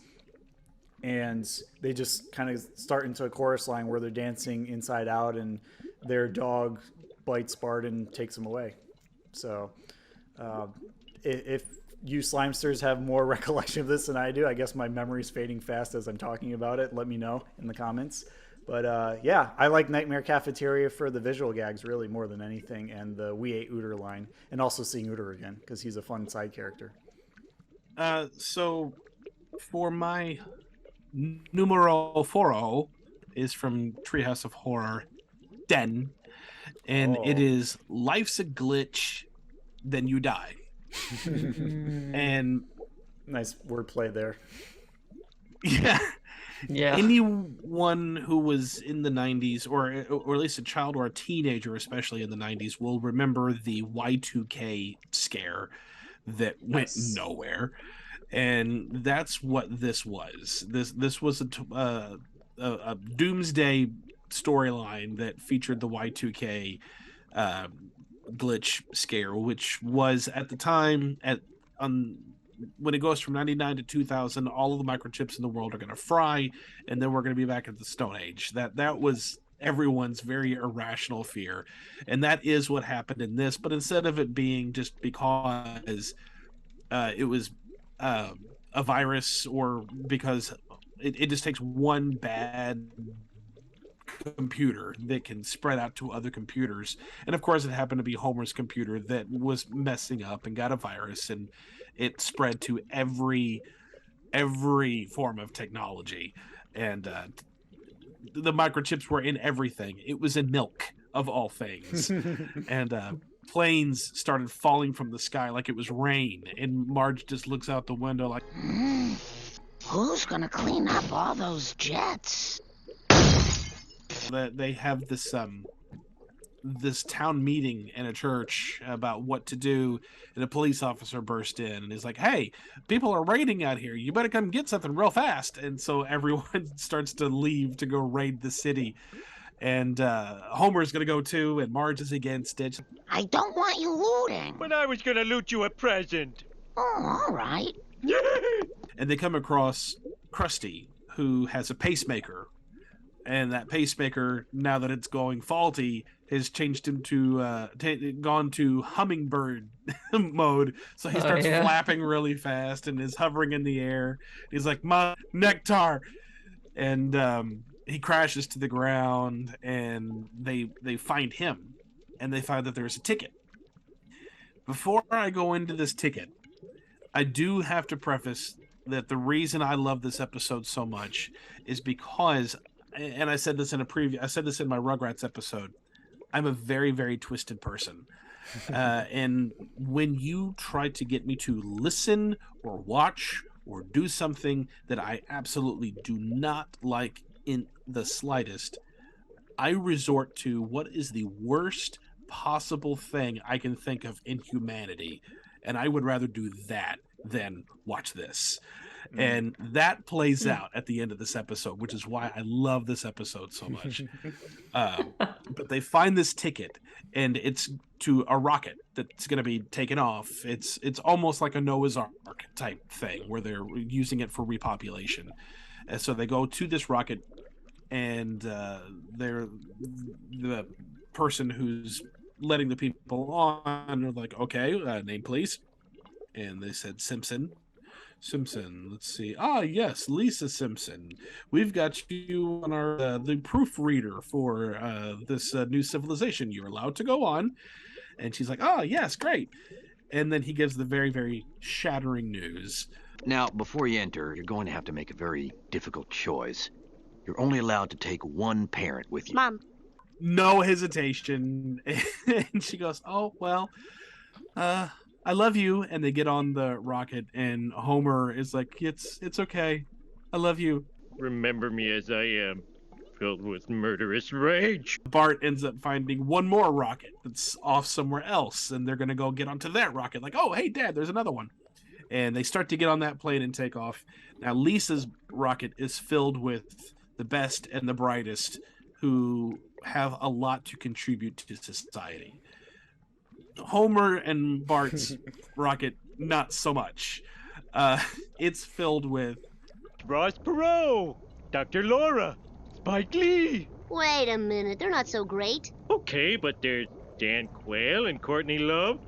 And they just kind of start into a chorus line where they're dancing inside out, and their dog bites Bart and takes him away. So if you Slimesters have more recollection of this than I do, I guess my memory's fading fast as I'm talking about it. Let me know in the comments. But yeah, I like Nightmare Cafeteria for the visual gags really more than anything, and the We Ate Ooter line, and also seeing Ooter again because he's a fun side character. So for my numero 4 is from Treehouse of Horror, Den. And it is Life's a Glitch, Then You Die. And nice wordplay there. Yeah. Yeah. Anyone who was in the 90s, or at least a child or a teenager, especially in the 90s, will remember the Y2K scare that went nowhere. And that's what this was. This was a doomsday storyline that featured the Y2K glitch scare, which was at the time when it goes from 99 to 2000, all of the microchips in the world are going to fry, and then we're going to be back at the Stone Age. That was everyone's very irrational fear, and that is what happened in this. But instead of it being just because it was a virus, or because it just takes one bad computer that can spread out to other computers, and of course it happened to be Homer's computer that was messing up and got a virus, and it spread to every form of technology, and the microchips were in everything. It was in milk, of all things. And planes started falling from the sky like it was rain, and Marge just looks out the window like, Who's gonna clean up all those jets? they have this town meeting in a church about what to do, and a police officer burst in and is like, hey, people are raiding out here, you better come get something real fast. And so everyone starts to leave to go raid the city, and Homer's gonna go too, and Marge is against it. I don't want you looting. But I was gonna loot you a present. Oh, all right. And they come across Krusty, who has a pacemaker, and that pacemaker, now that it's going faulty, has changed into gone to hummingbird mode. So he starts flapping really fast and is hovering in the air. He's like, my nectar, and he crashes to the ground, and they find him, and they find that there's a ticket. Before I go into this ticket, I do have to preface that the reason I love this episode so much is because, and I said this in I said this in my Rugrats episode, I'm a very, very twisted person. And when you try to get me to listen or watch or do something that I absolutely do not like in the slightest, I resort to what is the worst possible thing I can think of in humanity. And I would rather do that than watch this. And that plays out at the end of this episode, which is why I love this episode so much. But they find this ticket, and it's to a rocket that's going to be taken off. It's almost like a Noah's Ark type thing where they're using it for repopulation. And so they go to this rocket, and they're the person who's letting the people on are like, okay, name please. And they said Simpson, let's see. Ah, yes, Lisa Simpson. We've got you on our the proofreader for this new civilization. You're allowed to go on. And she's like, oh, yes, great. And then he gives the very, very shattering news. Now, before you enter, you're going to have to make a very difficult choice. You're only allowed to take one parent with you. Mom. No hesitation. And she goes, oh, well, I love you. And they get on the rocket, and Homer is like, it's okay. I love you. Remember me as I am, filled with murderous rage. Bart ends up finding one more rocket that's off somewhere else, and they're going to go get onto that rocket. Like, oh, hey, Dad, there's another one. And they start to get on that plane and take off. Now, Lisa's rocket is filled with the best and the brightest who have a lot to contribute to society. Homer and Bart's rocket, not so much. It's filled with Ross Perot, Dr. Laura, Spike Lee. Wait a minute, they're not so great. Okay, but there's Dan Quayle and Courtney Love,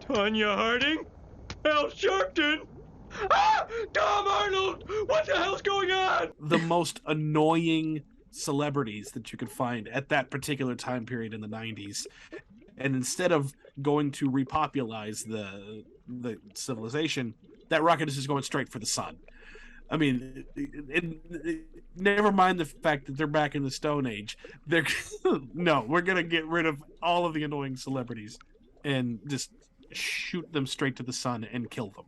Tonya Harding, Al Sharpton. Ah! Tom Arnold! What the hell's going on? The most annoying celebrities that you could find at that particular time period in the 90s. And instead of going to repopularize the civilization, that rocket is just going straight for the sun. I mean, never mind the fact that they're back in the Stone Age. No, we're going to get rid of all of the annoying celebrities and just shoot them straight to the sun and kill them.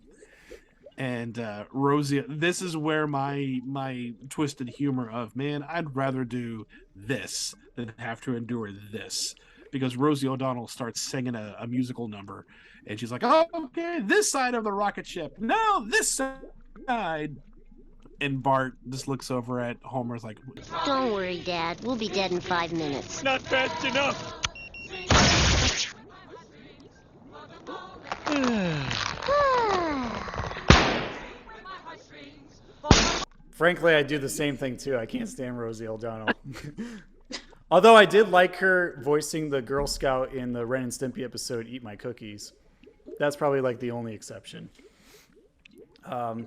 And Rosie, this is where my twisted humor of, man, I'd rather do this than have to endure this. Because Rosie O'Donnell starts singing a musical number, and she's like, oh, okay, this side of the rocket ship. No, this side. And Bart just looks over at Homer's like, Don't worry, Dad. We'll be dead in 5 minutes. Not fast enough. Frankly, I do the same thing too. I can't stand Rosie O'Donnell. Although I did like her voicing the Girl Scout in the Ren and Stimpy episode Eat My Cookies. That's probably like the only exception.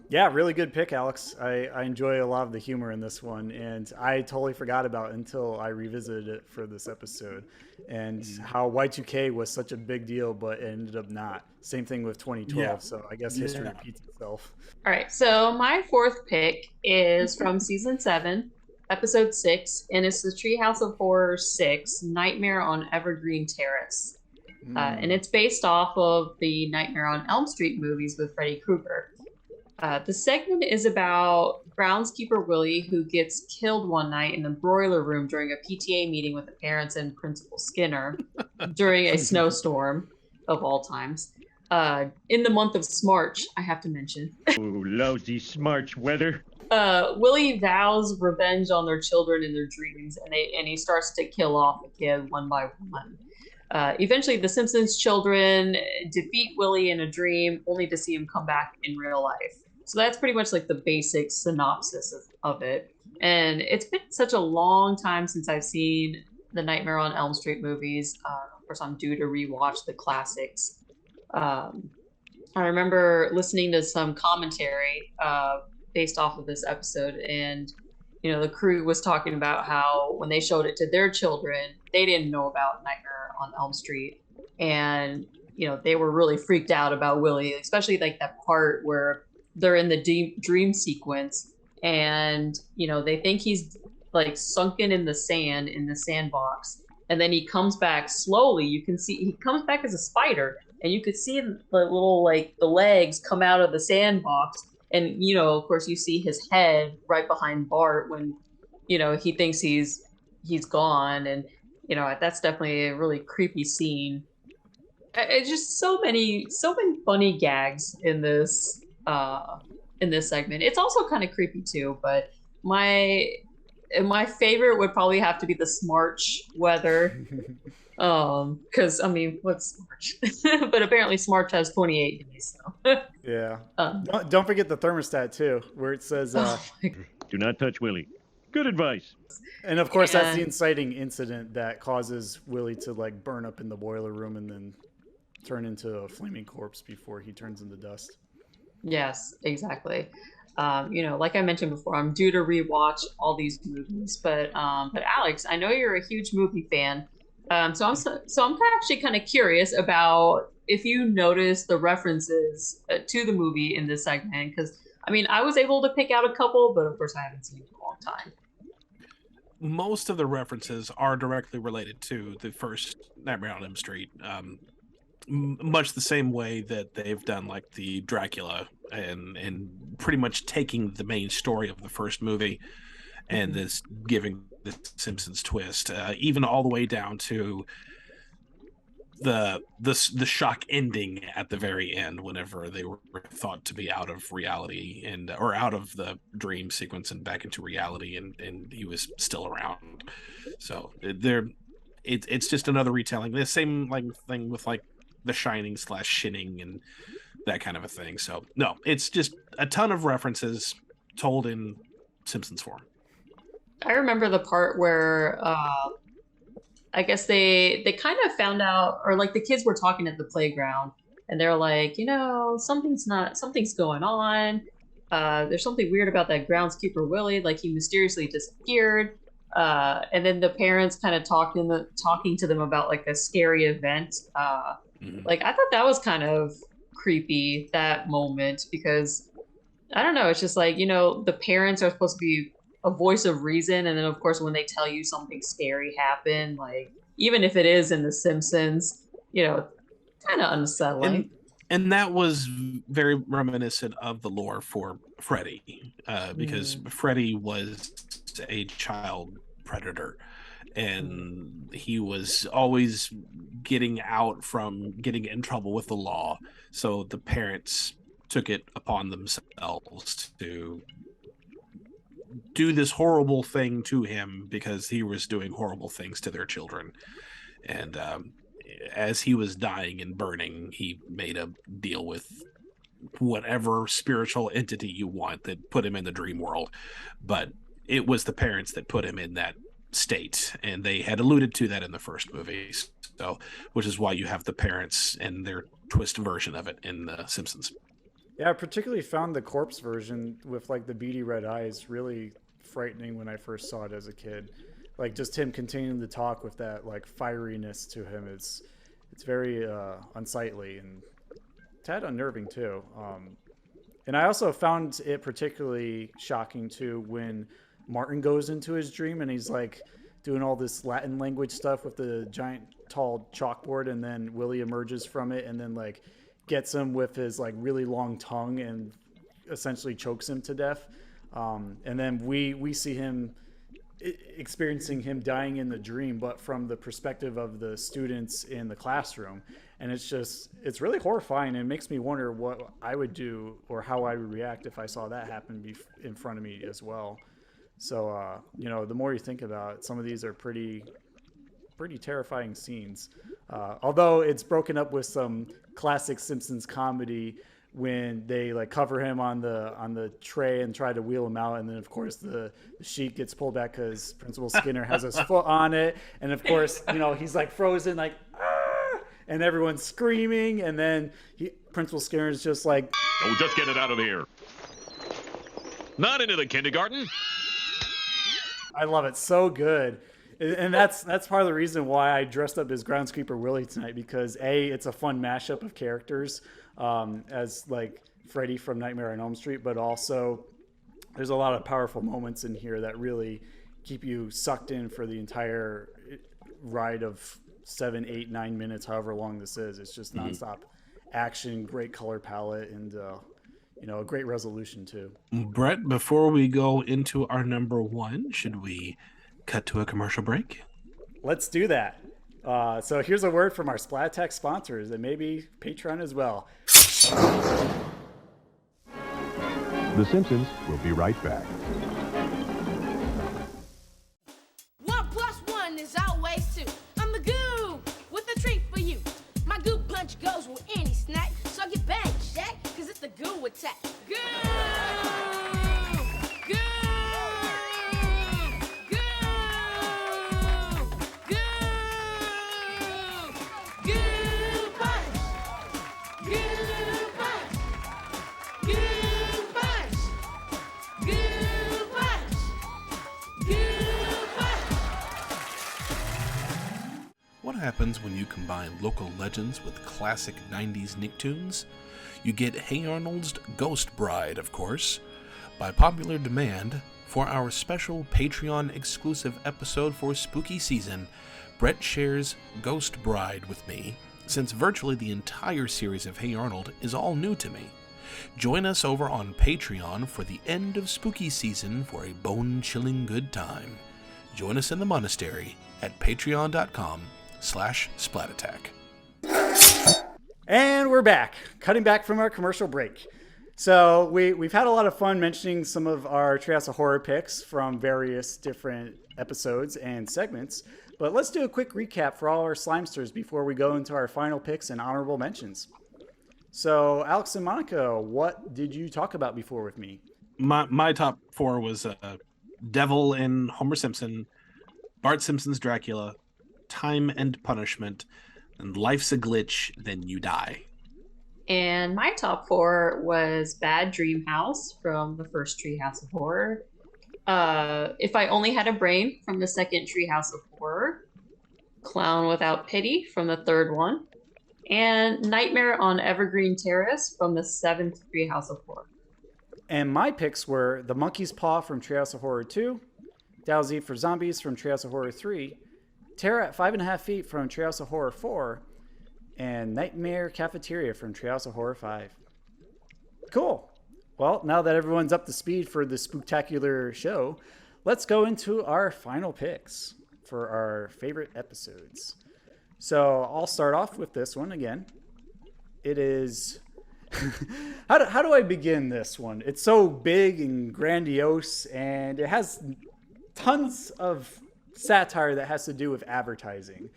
Yeah, really good pick, Alex. I enjoy a lot of the humor in this one, and I totally forgot about it until I revisited it for this episode, and how Y2K was such a big deal, but it ended up not. Same thing with 2012, Yeah. so I guess history repeats itself. All right, so my fourth pick is from season 7, episode 6, and it's the Treehouse of Horror 6, Nightmare on Evergreen Terrace. And it's based off of the Nightmare on Elm Street movies with Freddy Krueger. The segment is about groundskeeper Willie, who gets killed one night in the broiler room during a PTA meeting with the parents and Principal Skinner during a snowstorm of all times. In the month of Smarch, I have to mention. Oh, lousy Smarch weather. Willie vows revenge on their children in their dreams, and he starts to kill off a kid one by one. Eventually, the Simpsons children defeat Willie in a dream, only to see him come back in real life. So that's pretty much like the basic synopsis of it. And it's been such a long time since I've seen the Nightmare on Elm Street movies. Of course, I'm due to rewatch the classics. I remember listening to some commentary based off of this episode, and the crew was talking about how when they showed it to their children, they didn't know about Nightmare on Elm Street, and they were really freaked out about Willie, especially like that part where they're in the dream sequence, and they think he's like sunken in the sand in the sandbox, and then he comes back slowly. You can see he comes back as a spider, and you could see the little the legs come out of the sandbox. And, of course, you see his head right behind Bart when, he thinks he's gone. And, that's definitely a really creepy scene. It's just so many funny gags in this segment. It's also kind of creepy, too. But my favorite would probably have to be the Smarch weather. Because, what's Smarch? But apparently Smarch has 28 days, so. Yeah. Don't forget the thermostat, too, where it says... Do not touch Willie. Good advice. And, of course, that's the inciting incident that causes Willie to, burn up in the boiler room and then turn into a flaming corpse before he turns into dust. Yes, exactly. Like I mentioned before, I'm due to rewatch all these movies. But Alex, I know you're a huge movie fan. So I'm actually kind of curious about if you noticed the references to the movie in this segment, because I was able to pick out a couple, but of course I haven't seen it in a long time. Most of the references are directly related to the first Nightmare on Elm Street, much the same way that they've done like the Dracula and pretty much taking the main story of the first movie and this giving the Simpsons twist, even all the way down to the shock ending at the very end, whenever they were thought to be out of reality or out of the dream sequence and back into reality, and he was still around. So it's just another retelling. The same thing with The Shining / Shinning and that kind of a thing. So no, it's just a ton of references told in Simpsons form. I remember the part where I guess they kind of found out, or the kids were talking at the playground, and they're like, something's going on. There's something weird about that groundskeeper Willie, he mysteriously disappeared. And then the parents kind of talking to them about a scary event. I thought that was kind of creepy, that moment, because I don't know, it's just the parents are supposed to be a voice of reason, and then of course when they tell you something scary happened, even if it is in The Simpsons, kind of unsettling. And that was very reminiscent of the lore for Freddy, because Freddy was a child predator, and he was always getting in trouble with the law. So the parents took it upon themselves to do this horrible thing to him because he was doing horrible things to their children. And as he was dying and burning, he made a deal with whatever spiritual entity you want that put him in the dream world. But it was the parents that put him in that state, and they had alluded to that in the first movie. So, which is why you have the parents and their twist version of it in The Simpsons. Yeah, I particularly found the corpse version with like the beady red eyes really frightening when I first saw it as a kid. Like just him continuing to talk with that like fieriness to him, it's very unsightly and tad unnerving too. And I also found it particularly shocking too when Martin goes into his dream and he's like doing all this Latin language stuff with the giant tall chalkboard, and then Willie emerges from it and then like gets him with his like really long tongue and essentially chokes him to death. And then we see him experiencing him dying in the dream, but from the perspective of the students in the classroom. And it's really horrifying, and it makes me wonder what I would do or how I would react if I saw that happen in front of me as well. So, the more you think about it, some of these are pretty terrifying scenes. Although it's broken up with some classic Simpsons comedy when they like cover him on the tray and try to wheel him out, and then of course the sheet gets pulled back because Principal Skinner has his foot on it, and of course he's like frozen, like ah! And everyone's screaming, and then Principal Skinner is just like, "Oh, just get it out of here! Not into the kindergarten." I love it, so good. And that's part of the reason why I dressed up as Groundskeeper Willie tonight, because it's a fun mashup of characters as like Freddy from Nightmare on Elm Street, but also there's a lot of powerful moments in here that really keep you sucked in for the entire ride of 7, 8, 9 minutes, however long this is. It's just nonstop action, great color palette, and a great resolution too. Brett, before we go into our number one, should we cut to a commercial break? Let's do that. So here's a word from our Splat Attack sponsors and maybe Patreon as well. The Simpsons will be right back. 1 + 1 is always 2. I'm the goo with a treat for you. My goo punch goes with any snack, so get back, Shaq, cause it's the goo attack. Goo! Goo! What happens when you combine local legends with classic 90s Nicktoons? You get Hey Arnold's Ghost Bride, of course. By popular demand, for our special Patreon exclusive episode for spooky season, Brett shares Ghost Bride with me, since virtually the entire series of Hey Arnold is all new to me. Join us over on Patreon for the end of spooky season for a bone-chilling good time. Join us in the monastery at patreon.com/splatattack. And we're back, cutting back from our commercial break. So we've had a lot of fun mentioning some of our Treehouse of Horror picks from various different episodes and segments, but let's do a quick recap for all our Slimesters before we go into our final picks and honorable mentions. So Alex and Monica, what did you talk about before with me? My top 4 was Devil and Homer Simpson, Bart Simpson's Dracula, Time and Punishment, and Life's a Glitch, Then You Die. And my top 4 was Bad Dream House from the first Treehouse of Horror, If I Only Had a Brain from the second Treehouse of Horror, Clown Without Pity from the third one, and Nightmare on Evergreen Terrace from the seventh Treehouse of Horror. And my picks were The Monkey's Paw from Treehouse of Horror 2, Dowsy for Zombies from Treehouse of Horror 3, Terror at 5.5 Feet from Treehouse of Horror 4, and Nightmare Cafeteria from Treehouse of Horror 5. Cool. Well, now that everyone's up to speed for this spooktacular show, let's go into our final picks for our favorite episodes. So I'll start off with this one again. It is... how do I begin this one? It's so big and grandiose, and it has tons of satire that has to do with advertising.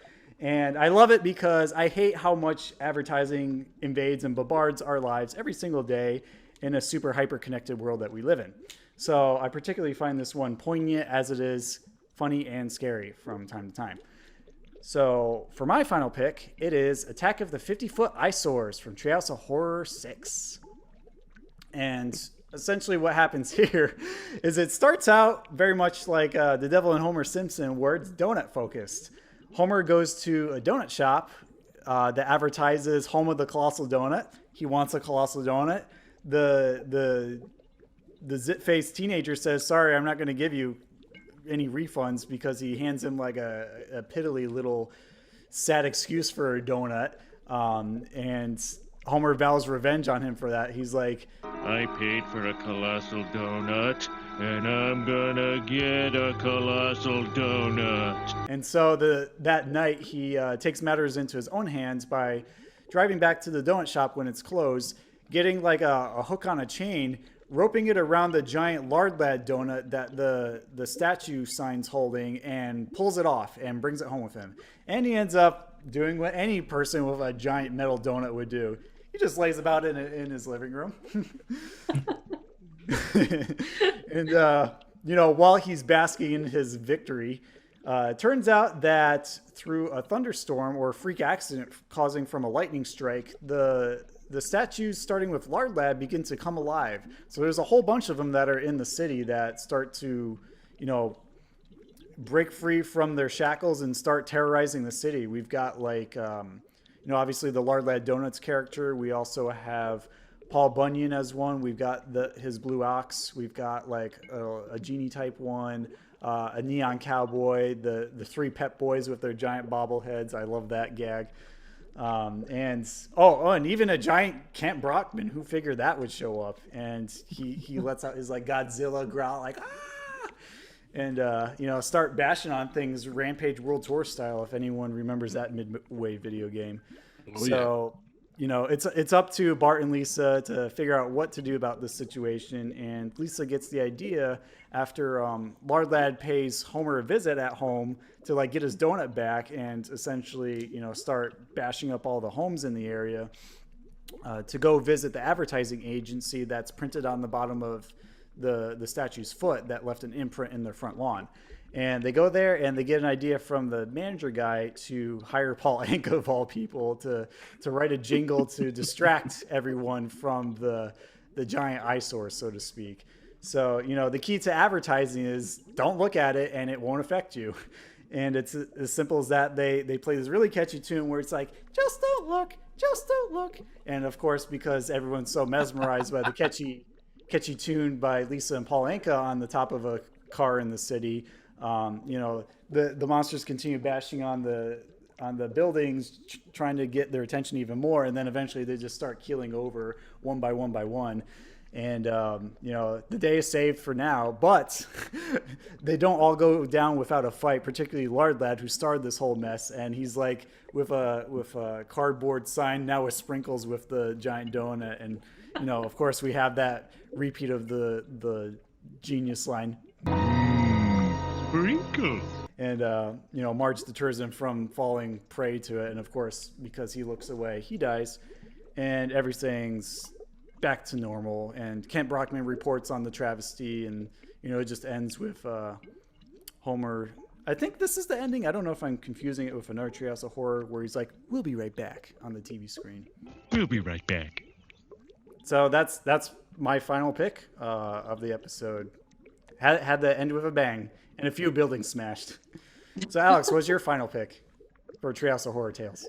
And I love it because I hate how much advertising invades and bombards our lives every single day in a super hyper-connected world that we live in. So I particularly find this one poignant as it is funny and scary from time to time. So for my final pick, it is Attack of the 50-Foot Eyesores from Treehouse of Horror 6. And essentially what happens here is it starts out very much like The Devil and Homer Simpson, where it's donut focused. Homer goes to a donut shop that advertises home of the colossal donut. He wants a colossal donut. The zit-faced teenager says, sorry, I'm not going to give you any refunds, because he hands him like a piddly little sad excuse for a donut. And Homer vows revenge on him for that. He's like, I paid for a colossal donut, and I'm gonna get a colossal donut. And so that night he takes matters into his own hands by driving back to the donut shop when it's closed, getting like a hook on a chain, roping it around the giant lard lad donut that the statue sign's holding, and pulls it off and brings it home with him. And he ends up doing what any person with a giant metal donut would do. He just lays about in his living room. And, while he's basking in his victory, it turns out that through a thunderstorm or freak accident causing from a lightning strike, the statues, starting with Lard Lad, begin to come alive. So there's a whole bunch of them that are in the city that start to, break free from their shackles and start terrorizing the city. We've got obviously the Lard Lad Donuts character. We also have Paul Bunyan as one. We've got his blue ox. We've got like a genie type one, a neon cowboy, the three pet boys with their giant bobbleheads. I love that gag. And even a giant Camp Brockman. Who figured that would show up? And he lets out his like Godzilla growl, like ah, and start bashing on things, Rampage World Tour style. If anyone remembers that Midway video game. It's up to Bart and Lisa to figure out what to do about this situation. And Lisa gets the idea after Lard Lad pays Homer a visit at home to like get his donut back and essentially, start bashing up all the homes in the area, to go visit the advertising agency that's printed on the bottom of the statue's foot that left an imprint in their front lawn. And they go there and they get an idea from the manager guy to hire Paul Anka, of all people, to write a jingle to distract everyone from the giant eyesore, so to speak. So, the key to advertising is don't look at it and it won't affect you. And it's as simple as that. They play this really catchy tune where it's like, just don't look, just don't look. And of course, because everyone's so mesmerized by the catchy tune by Lisa and Paul Anka on the top of a car in the city, the monsters continue bashing on the buildings, trying to get their attention even more. And then eventually they just start keeling over one by one. And, the day is saved for now, but they don't all go down without a fight, particularly Lard Lad, who started this whole mess. And he's like with a cardboard sign now with sprinkles with the giant donut. And, of course we have that repeat of the genius line. Sprinkles. And, Marge deters him from falling prey to it. And of course, because he looks away, he dies and everything's back to normal. And Kent Brockman reports on the travesty, and it just ends with Homer. I think this is the ending. I don't know if I'm confusing it with another Treehouse of Horror where he's like, we'll be right back on the TV screen. We'll be right back. So that's my final pick of the episode. Had to end with a bang and a few buildings smashed. So Alex, what's your final pick for Treehouse of Horror Tales?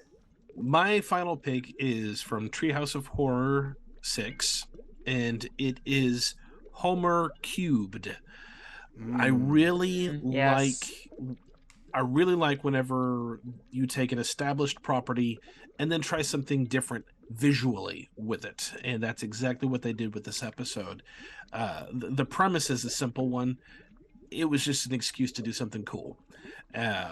My final pick is from Treehouse of Horror 6, and it is Homer Cubed. I really like whenever you take an established property and then try something different visually with it, and that's exactly what they did with this episode. The premise is a simple one. It was just an excuse to do something cool,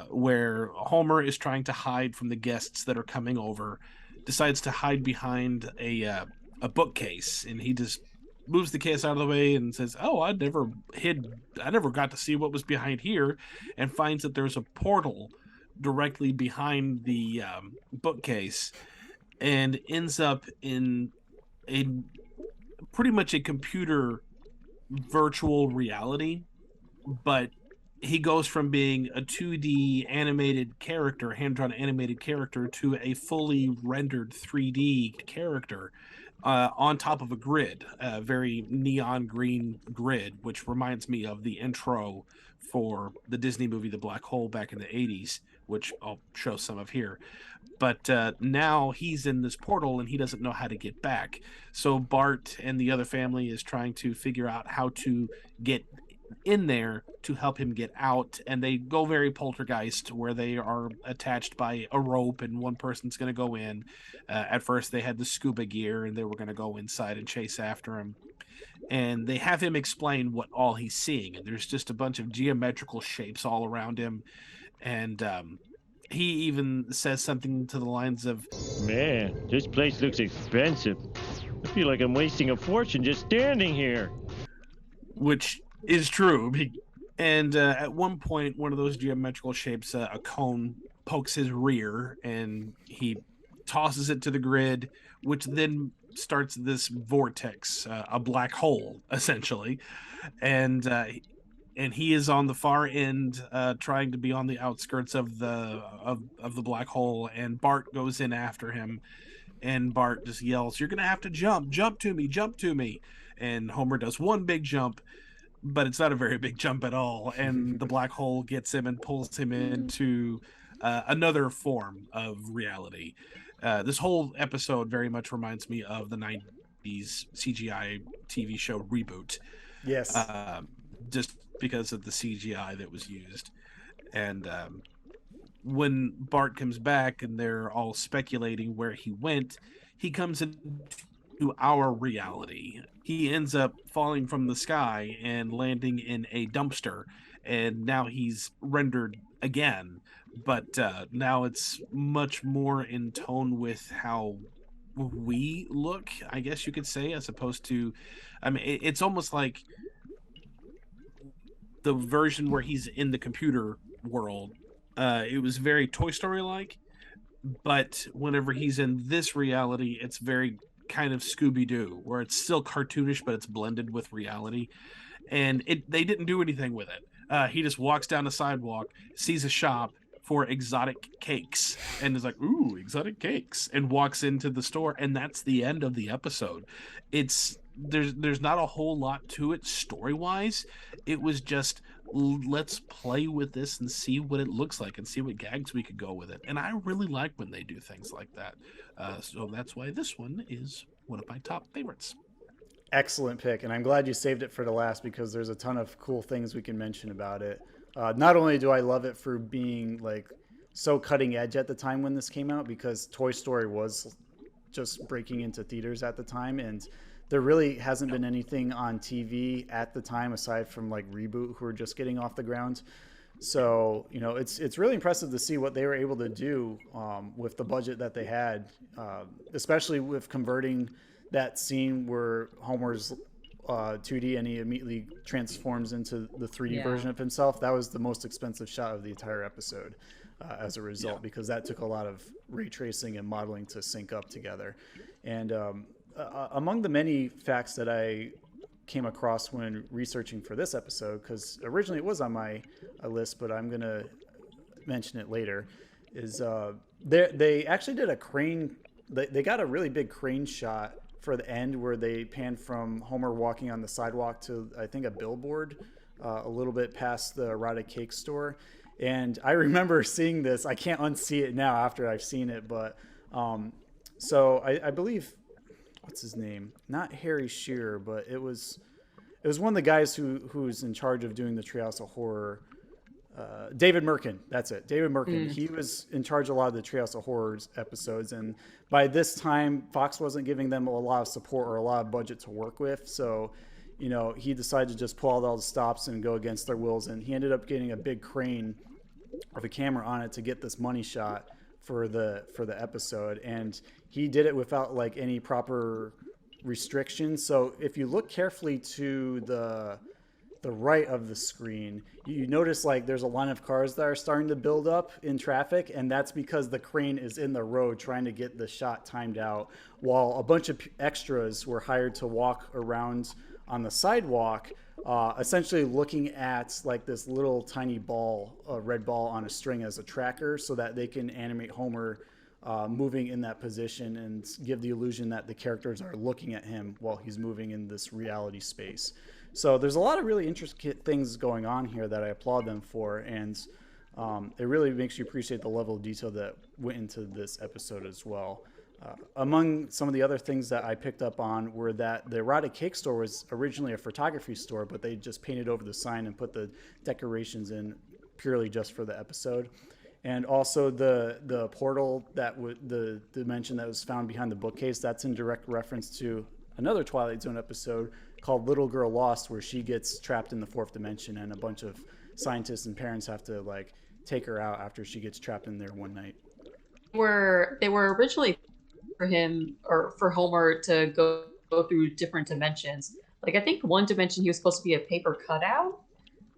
where Homer is trying to hide from the guests that are coming over, decides to hide behind a bookcase, and he just moves the case out of the way and says, I never got to see what was behind here, and finds that there's a portal directly behind the bookcase and ends up in a pretty much a computer virtual reality, but he goes from being a 2D animated character, hand-drawn animated character, to a fully rendered 3D character on top of a grid, a very neon green grid, which reminds me of the intro for the Disney movie The Black Hole back in the 80s, which I'll show some of here. But now he's in this portal and he doesn't know how to get back. So Bart and the other family is trying to figure out how to get in there to help him get out, and they go very poltergeist, where they are attached by a rope and one person's going to go in. At first they had the scuba gear and they were going to go inside and chase after him, and they have him explain what all he's seeing, and there's just a bunch of geometrical shapes all around him, and he even says something to the lines of, "Man, this place looks expensive. I feel like I'm wasting a fortune just standing here." Which is true. And at one point, one of those geometrical shapes, a cone, pokes his rear, and he tosses it to the grid, which then starts this vortex, a black hole, essentially. And he is on the far end, trying to be on the outskirts of the black hole. And Bart goes in after him, and Bart just yells, "You're gonna have to jump to me, jump to me!" And Homer does one big jump, but it's not a very big jump at all, and the black hole gets him and pulls him into another form of reality. This whole episode very much reminds me of the 90s CGI TV show Reboot. Yes. Just because of the CGI that was used. And when Bart comes back and they're all speculating where he went, he comes into our reality. He ends up falling from the sky and landing in a dumpster, and now he's rendered again, but now it's much more in tone with how we look, I guess you could say, as opposed to, I mean, it's almost like the version where he's in the computer world. It was very Toy Story like, but whenever he's in this reality, it's very kind of Scooby-Doo, where it's still cartoonish, but it's blended with reality. And they didn't do anything with it. He just walks down the sidewalk, sees a shop for exotic cakes, and is like, "Ooh, exotic cakes," and walks into the store, and that's the end of the episode. There's not a whole lot to it story-wise. It was just, let's play with this and see what it looks like and see what gags we could go with it. And I really like when they do things like that. So that's why this one is one of my top favorites. Excellent pick, and I'm glad you saved it for the last, because there's a ton of cool things we can mention about it. Not only do I love it for being like so cutting edge at the time when this came out, because Toy Story was just breaking into theaters at the time, and there really hasn't been anything on TV at the time aside from like Reboot, who are just getting off the ground. So, you know, it's really impressive to see what they were able to do with the budget that they had, especially with converting that scene where Homer's 2D and he immediately transforms into the 3D version of himself. That was the most expensive shot of the entire episode as a result, because that took a lot of ray tracing and modeling to sync up together. And among the many facts that I came across when researching for this episode, because originally it was on my list, but I'm going to mention it later, is they actually did a crane. They got a really big crane shot for the end where they panned from Homer walking on the sidewalk to, I think, a billboard a little bit past the erotic cake store. And I remember seeing this. I can't unsee it now after I've seen it, but so I believe, what's his name? Not Harry Shearer, but it was one of the guys who's in charge of doing the Treehouse of Horror. David Merkin, that's it. David Merkin. He was in charge of a lot of the Treehouse of Horrors episodes, and by this time, Fox wasn't giving them a lot of support or a lot of budget to work with. So, you know, he decided to just pull out all the stops and go against their wills, and he ended up getting a big crane with a camera on it to get this money shot for the episode, and he did it without like any proper restrictions. So if you look carefully to the right of the screen, you notice like there's a line of cars that are starting to build up in traffic, and that's because the crane is in the road trying to get the shot timed out, while a bunch of extras were hired to walk around on the sidewalk, essentially looking at like this little tiny ball, a red ball on a string as a tracker, so that they can animate Homer moving in that position and give the illusion that the characters are looking at him while he's moving in this reality space. So there's a lot of really intricate things going on here that I applaud them for, and it really makes you appreciate the level of detail that went into this episode as well. Among some of the other things that I picked up on were that the Erotic Cake Store was originally a photography store, but they just painted over the sign and put the decorations in purely just for the episode. And also the portal the dimension that was found behind the bookcase, that's in direct reference to another Twilight Zone episode called Little Girl Lost, where she gets trapped in the fourth dimension and a bunch of scientists and parents have to like take her out after she gets trapped in there one night. They were originally for him or for Homer to go through different dimensions. Like I think one dimension he was supposed to be a paper cutout,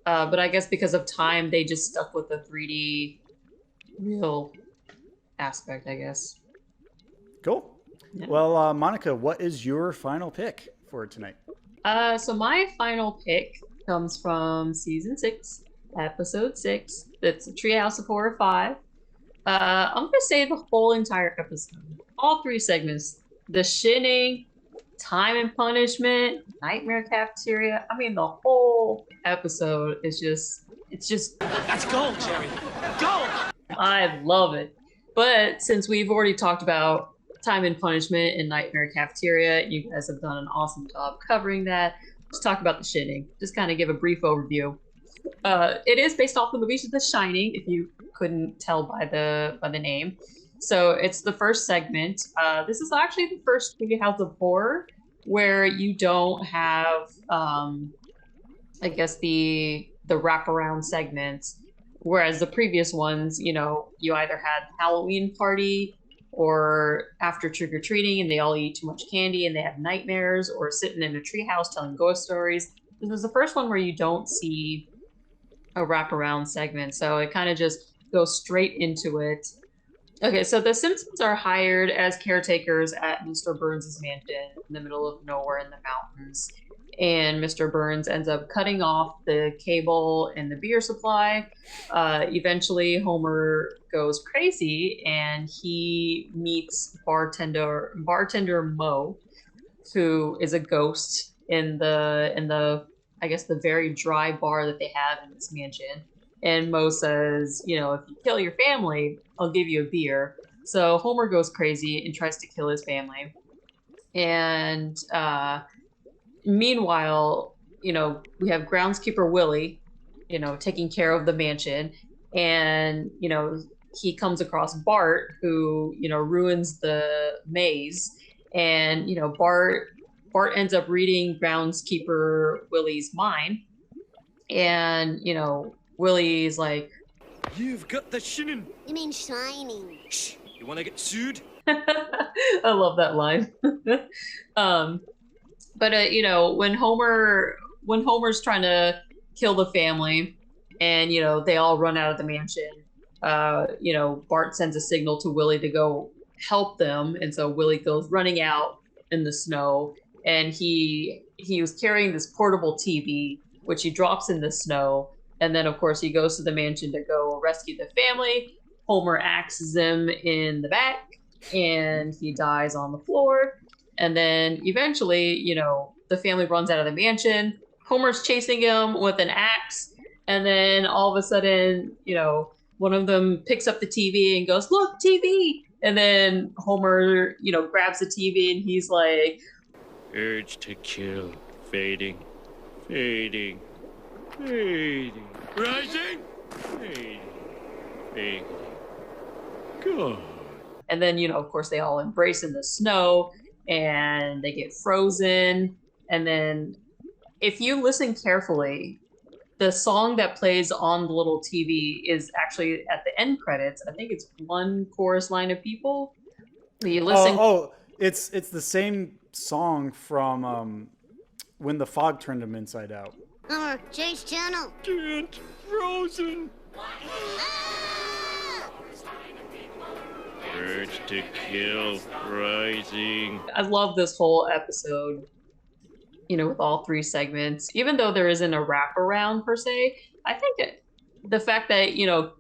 but I guess because of time they just stuck with the 3D real aspect, I guess. Cool. Yeah. Well, Monica, what is your final pick for tonight? So my final pick comes from season 6, episode 6. It's Treehouse of Horror 5. I'm going to say the whole entire episode. All 3 segments. The Shinning, Time and Punishment, Nightmare Cafeteria. I mean, the whole episode is just... That's gold, Jerry. Gold! I love it. But since we've already talked about Time and Punishment and Nightmare Cafeteria, you guys have done an awesome job covering that. Let's talk about The Shinning. Just kind of give a brief overview. It is based off the movie The Shining, if you couldn't tell by the name. So it's the first segment. This is actually the first Treehouse of Horror where you don't have, I guess, the wraparound segments. Whereas the previous ones, you know, you either had Halloween party or after trick-or-treating and they all eat too much candy and they have nightmares, or sitting in a treehouse telling ghost stories. This is the first one where you don't see a wraparound segment. So it kind of just goes straight into it. Okay, so the Simpsons are hired as caretakers at Mr. Burns' mansion in the middle of nowhere in the mountains. And Mr. Burns ends up cutting off the cable and the beer supply. Eventually, Homer goes crazy and he meets bartender Mo, who is a ghost in the I guess the very dry bar that they have in this mansion. And Mo says, you know, if you kill your family, I'll give you a beer. So Homer goes crazy and tries to kill his family. And meanwhile, you know, we have groundskeeper Willie, you know, taking care of the mansion. And, you know, he comes across Bart, who, you know, ruins the maze. And, you know, Bart ends up reading groundskeeper Willie's mind. And, you know, Willie's like, "You've got the shinning." You mean shining. Shh, you want to get sued? I love that line. But you know, when Homer's trying to kill the family, and you know they all run out of the mansion, you know, Bart sends a signal to Willie to go help them, and so Willie goes running out in the snow, and he was carrying this portable TV, which he drops in the snow, and then of course he goes to the mansion to go rescue the family. Homer axes him in the back, and he dies on the floor. And then eventually, you know, the family runs out of the mansion. Homer's chasing him with an axe. And then all of a sudden, you know, one of them picks up the TV and goes, "Look, TV!" And then Homer, you know, grabs the TV and he's like, "Urge to kill, fading, fading, fading, rising, fading, fading, God." And then, you know, of course, they all embrace in the snow. And they get frozen. And then if you listen carefully, the song that plays on the little TV is actually at the end credits. I think it's one chorus line of people. You listen. It's the same song from when the fog turned them inside out. Homer, change channel. Can't. Frozen. Urge to kill rising. I love this whole episode, with all 3 segments. Even though there isn't a wraparound per se, I think the fact that,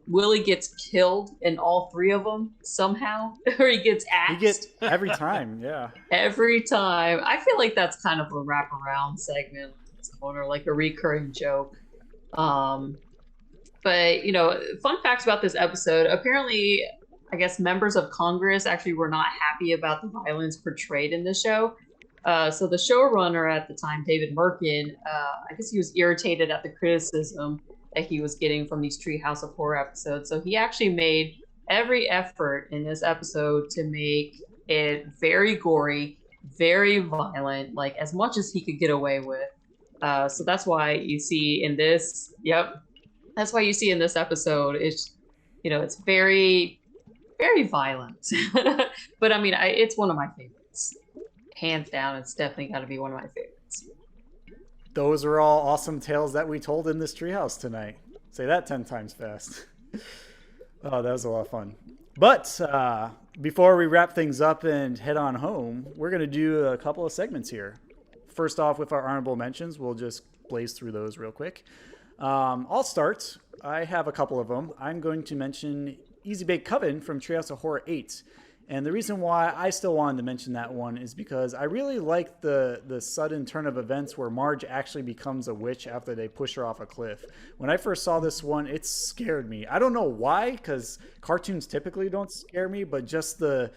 Willie gets killed in all 3 of them somehow, or he gets axed. He gets every time, yeah. Every time. I feel like that's kind of a wraparound segment, or like a recurring joke. But, fun facts about this episode. Apparently, I guess members of Congress actually were not happy about the violence portrayed in the show. So the showrunner at the time, David Merkin, I guess he was irritated at the criticism that he was getting from these Treehouse of Horror episodes. So he actually made every effort in this episode to make it very gory, very violent, like as much as he could get away with. So that's why you see in this, that's why you see in this episode, it's very, very violent. But I mean, it's one of my favorites. Hands down, it's definitely got to be one of my favorites. Those are all awesome tales that we told in this treehouse tonight. Say that 10 times fast. Oh, that was a lot of fun. But before we wrap things up and head on home, we're going to do a couple of segments here. First off, with our honorable mentions, we'll just blaze through those real quick. I'll start. I have a couple of them. I'm going to mention Easy Bake Coven from Treehouse of Horror 8. And the reason why I still wanted to mention that one is because I really like the sudden turn of events where Marge actually becomes a witch after they push her off a cliff. When I first saw this one, it scared me. I don't know why, because cartoons typically don't scare me, but just the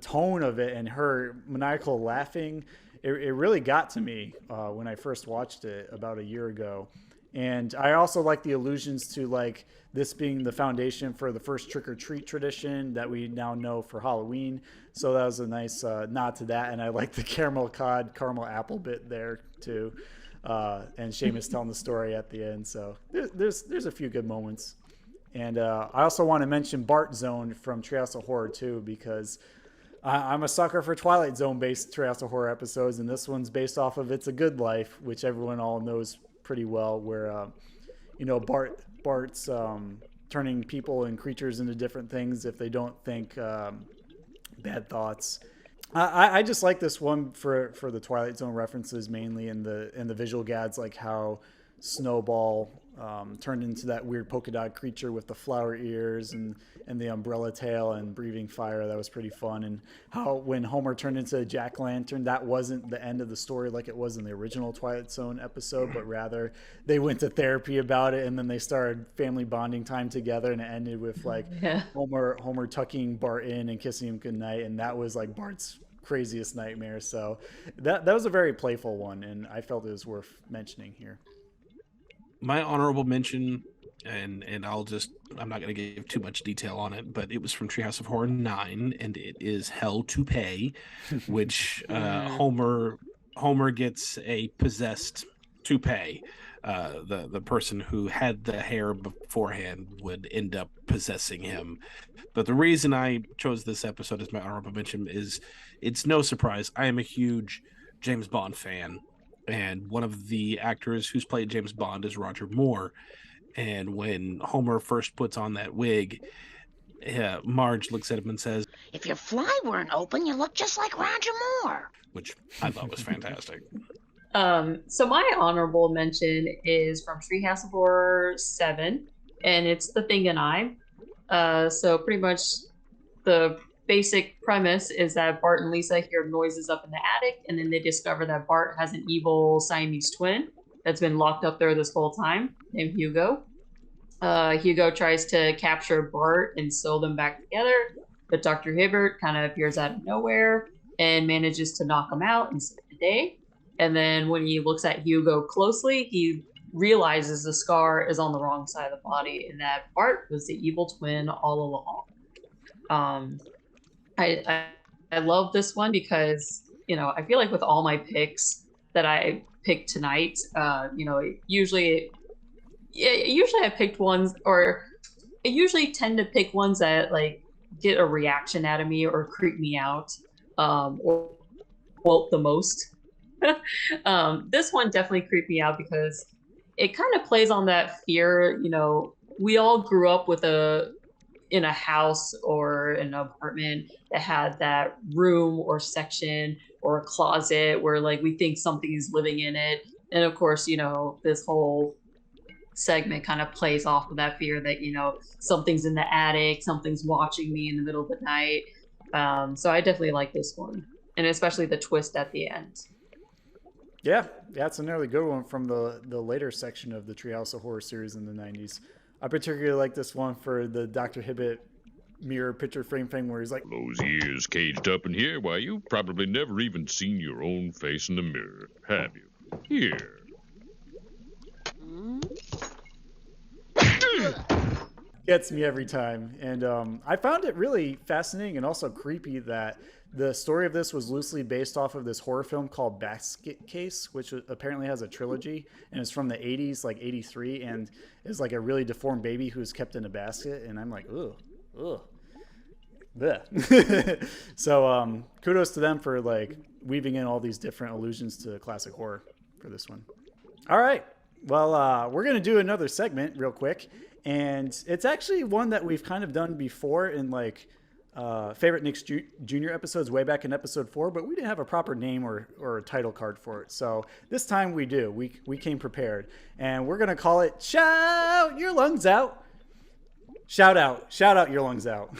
tone of it and her maniacal laughing, it really got to me when I first watched it about a year ago. And I also like the allusions to like this being the foundation for the first trick-or-treat tradition that we now know for Halloween. So that was a nice nod to that. And I like the caramel apple bit there too. And Seamus telling the story at the end. So there's a few good moments. And I also want to mention Bart Zone from Treehouse of Horror too, because I'm a sucker for Twilight Zone-based Treehouse of Horror episodes. And this one's based off of It's a Good Life, which everyone all knows pretty well, where Bart's turning people and creatures into different things if they don't think bad thoughts. I just like this one for the Twilight Zone references mainly, in the visual gags, like how Snowball turned into that weird polka dot creature with the flower ears and the umbrella tail and breathing fire. That was pretty fun. And how when Homer turned into a jack-o'-lantern, that wasn't the end of the story like it was in the original Twilight Zone episode, but rather they went to therapy about it, and then they started family bonding time together, and it ended with like Homer tucking Bart in and kissing him goodnight, and that was like Bart's craziest nightmare. So that was a very playful one, and I felt it was worth mentioning here. My honorable mention, and I'm not going to give too much detail on it, but it was from Treehouse of Horror 9, and it is Hell to Pay, which Homer gets a possessed toupee. The person who had the hair beforehand would end up possessing him. But the reason I chose this episode as my honorable mention is it's no surprise. I am a huge James Bond fan. And one of the actors who's played James Bond is Roger Moore. And when Homer first puts on that wig, Marge looks at him and says, "If your fly weren't open, you look just like Roger Moore." Which I thought was fantastic. So my honorable mention is from Treehouse of Horror 7, and it's The Thing and I. So pretty much the basic premise is that Bart and Lisa hear noises up in the attic, and then they discover that Bart has an evil Siamese twin that's been locked up there this whole time, named Hugo. Hugo tries to capture Bart and sew them back together, but Dr. Hibbert kind of appears out of nowhere and manages to knock him out and save the day. And then when he looks at Hugo closely, he realizes the scar is on the wrong side of the body and that Bart was the evil twin all along. I love this one because, I feel like with all my picks that I picked tonight, usually I picked ones, or I usually tend to pick ones that like get a reaction out of me or creep me out, or quote the most. This one definitely creeped me out because it kind of plays on that fear. We all grew up in a house or an apartment that had that room or section or a closet where like we think something is living in it. And of course, this whole segment kind of plays off of that fear that, something's in the attic, something's watching me in the middle of the night. So I definitely like this one. And especially the twist at the end. Yeah, it's a really good one from the later section of the Treehouse of Horror series in the 90s. I particularly like this one for the Dr. Hibbert mirror picture frame thing where he's like, those years caged up in here, why, you've probably never even seen your own face in the mirror, have you? Here. Gets me every time. And I found it really fascinating and also creepy that the story of this was loosely based off of this horror film called Basket Case, which apparently has a trilogy and it's from the 80s, like 83, and is like a really deformed baby who's kept in a basket. And I'm like, ugh. So kudos to them for like weaving in all these different allusions to classic horror for this one. All right. Well, we're going to do another segment real quick. And it's actually one that we've kind of done before in like favorite Nick Jr. episodes way back in episode 4, but we didn't have a proper name or a title card for it. So this time we do. We came prepared. And we're going to call it Shout Your Lungs Out. Shout out your lungs out.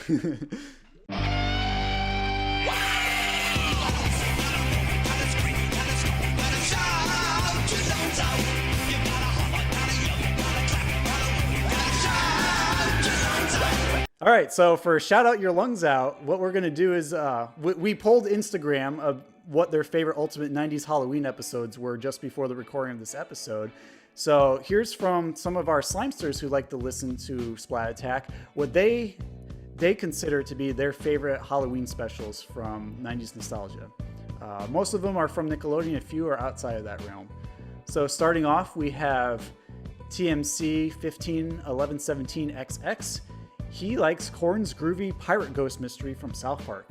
All right, so for Shout Out Your Lungs Out, what we're going to do is we polled Instagram of what their favorite Ultimate 90s Halloween episodes were just before the recording of this episode. So here's from some of our Slimesters who like to listen to Splat Attack, what they consider to be their favorite Halloween specials from 90s nostalgia. Most of them are from Nickelodeon, a few are outside of that realm. So starting off, we have TMC 151117XX. He likes Korn's groovy pirate ghost mystery from South Park,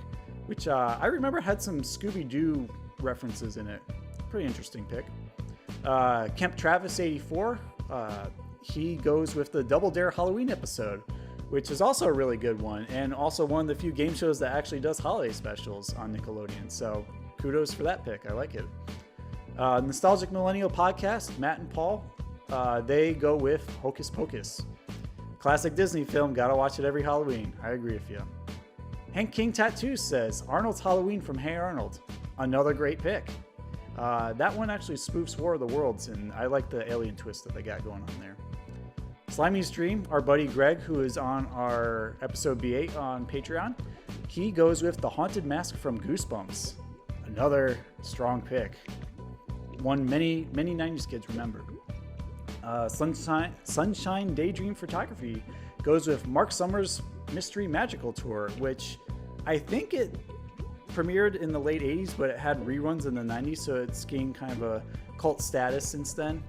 which I remember had some Scooby-Doo references in it. Pretty interesting pick. Kemp Travis 84, he goes with the Double Dare Halloween episode, which is also a really good one, and also one of the few game shows that actually does holiday specials on Nickelodeon. So kudos for that pick. I like it. Nostalgic Millennial Podcast, Matt and Paul, they go with Hocus Pocus. Classic Disney film, gotta watch it every Halloween. I agree with you. Hank King Tattoos says, Arnold's Halloween from Hey Arnold. Another great pick. That one actually spoofs War of the Worlds, and I like the alien twist that they got going on there. Slimy's Dream, our buddy Greg, who is on our episode B8 on Patreon, he goes with The Haunted Mask from Goosebumps. Another strong pick. One many 90s kids remember. Sunshine Daydream Photography goes with Mark Summers' Mystery Magical Tour, which I think it premiered in the late 80s, but it had reruns in the 90s, so it's gained kind of a cult status since then.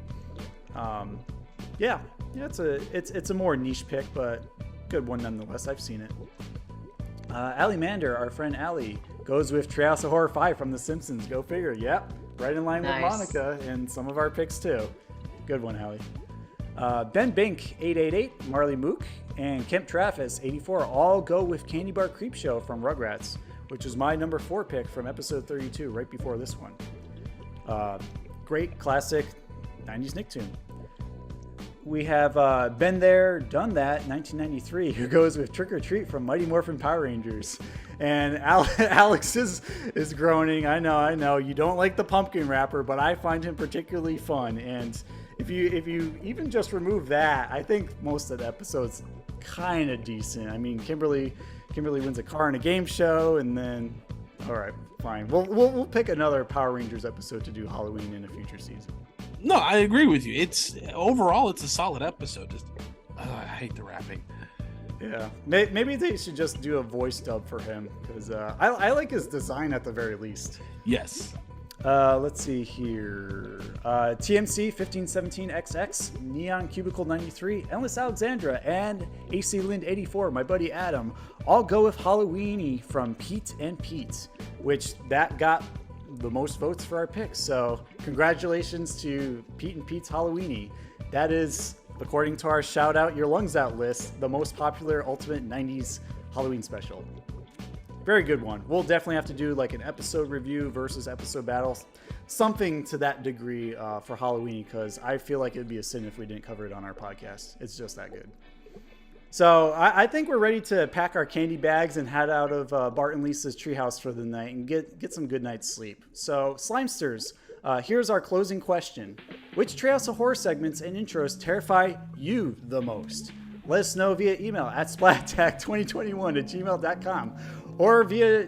It's a more niche pick, but good one nonetheless. I've seen it. Allie Mander, our friend Allie, goes with Treehouse of Horror 5 from The Simpsons. Go figure. Yep, right in line with Monica and some of our picks too. Good one, Allie. Ben Bink, 888, Marley Mook, and Kemp Travis, 84, all go with Candy Bar Creepshow from Rugrats, which is my number 4 pick from episode 32, right before this one. Great classic 90s Nicktoon. We have Been There, Done That, 1993, who goes with Trick or Treat from Mighty Morphin Power Rangers. And Alex is groaning. I know. You don't like the pumpkin wrapper, but I find him particularly fun. And if you even just remove that, I think most of the episode's kind of decent. I mean, Kimberly wins a car in a game show, and then, all right, fine. We'll pick another Power Rangers episode to do Halloween in a future season. No, I agree with you. Overall, it's a solid episode. I hate the rapping. Yeah, maybe they should just do a voice dub for him, because I like his design at the very least. Yes. Let's see here. TMC 1517XX, Neon Cubicle 93, Endless Alexandra, and AC Lind 84, my buddy Adam, all go with Halloweeny from Pete and Pete, which that got the most votes for our picks. So congratulations to Pete and Pete's Halloweeny. That is, according to our Shout Out Your Lungs Out list, the most popular Ultimate 90s Halloween special. Very good one. We'll definitely have to do like an episode review versus episode battles, something to that degree for Halloween, because I feel like it'd be a sin if we didn't cover it on our podcast. It's just that good. So I think we're ready to pack our candy bags and head out of Bart and Lisa's treehouse for the night and get some good night's sleep. So Slimesters, here's our closing question. Which Treehouse of Horror segments and intros terrify you the most? Let us know via email at splatattack2021@gmail.com or via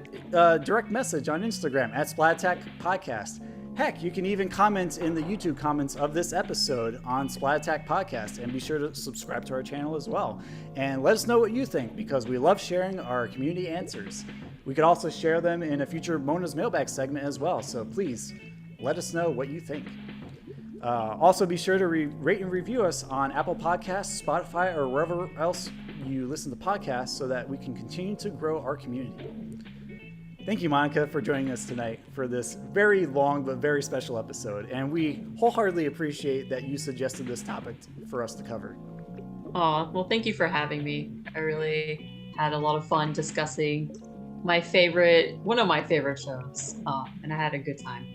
direct message on Instagram at Splat Attack Podcast. Heck, you can even comment in the YouTube comments of this episode on Splat Attack Podcast, and be sure to subscribe to our channel as well. And let us know what you think, because we love sharing our community answers. We could also share them in a future Mona's Mailbag segment as well, so please let us know what you think. Also, be sure to rate and review us on Apple Podcasts, Spotify, or wherever else you listen to podcasts so that we can continue to grow our community. Thank you, Monica, for joining us tonight for this very long but very special episode. And we wholeheartedly appreciate that you suggested this topic for us to cover. Aw, well, thank you for having me. I really had a lot of fun discussing one of my favorite shows, and I had a good time.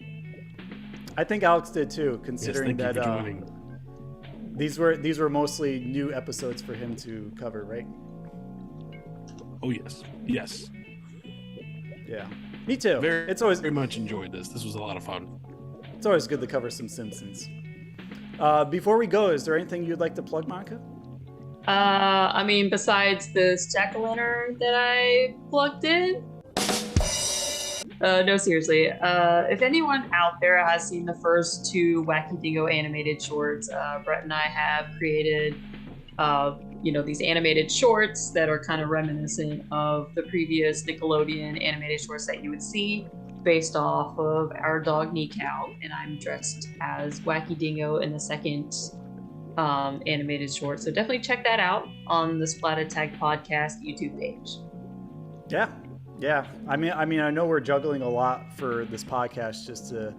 I think Alex did too, considering that these were mostly new episodes for him to cover, right? Oh yes, yes. Yeah, me too. It's always very much enjoyed this. This was a lot of fun. It's always good to cover some Simpsons. Before we go, is there anything you'd like to plug, Monica? I mean, besides this jack-o'-lantern that I plugged in. No, seriously. If anyone out there has seen the first 2 Wacky Dingo animated shorts, Brett and I have created these animated shorts that are kind of reminiscent of the previous Nickelodeon animated shorts that you would see, based off of our dog Kneecow, and I'm dressed as Wacky Dingo in the second animated short. So definitely check that out on the Splat Attack Podcast YouTube page. Yeah. I mean, I know we're juggling a lot for this podcast just to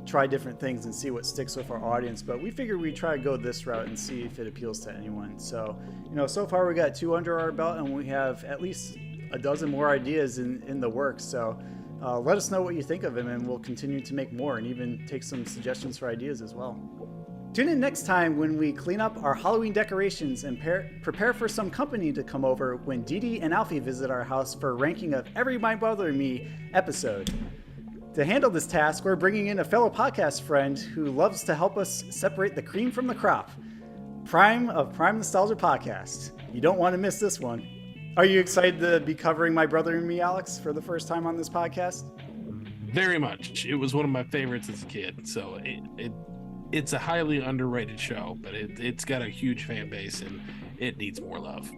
try different things and see what sticks with our audience, but we figured we'd try to go this route and see if it appeals to anyone. So, so far we got 2 under our belt, and we have at least a dozen more ideas in the works. So let us know what you think of them, and we'll continue to make more and even take some suggestions for ideas as well. Tune in next time when we clean up our Halloween decorations and prepare for some company to come over when Dee Dee and Alfie visit our house for a ranking of Every My Brother and Me episode. To handle this task, we're bringing in a fellow podcast friend who loves to help us separate the cream from the crop. Prime of Prime Nostalgia Podcast. You don't want to miss this one. Are you excited to be covering My Brother and Me, Alex, for the first time on this podcast? Very much. It was one of my favorites as a kid, so it's a highly underrated show, but it's got a huge fan base and it needs more love.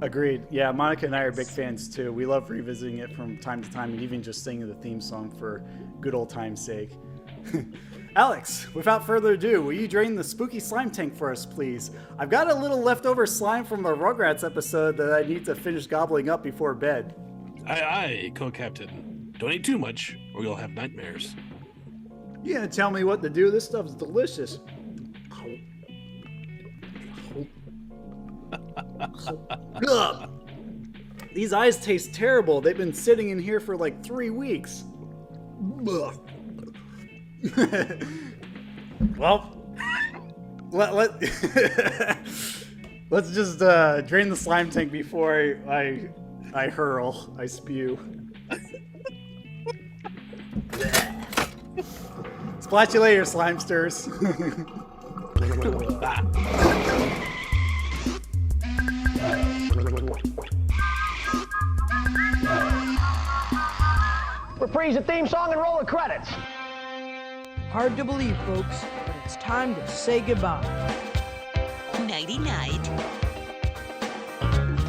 Agreed. Yeah, Monica and I are big fans too. We love revisiting it from time to time and even just singing the theme song for good old time's sake. Alex, without further ado, will you drain the spooky slime tank for us, please? I've got a little leftover slime from a Rugrats episode that I need to finish gobbling up before bed. Aye, co-captain. Don't eat too much or you'll have nightmares. You gonna tell me what to do? This stuff's delicious. Ugh. These eyes taste terrible. They've been sitting in here for like 3 weeks. Well, let's just drain the slime tank before I spew. Splat you later, Slimesters. Reprise the theme song and roll the credits. Hard to believe, folks, but it's time to say goodbye. Nighty-night.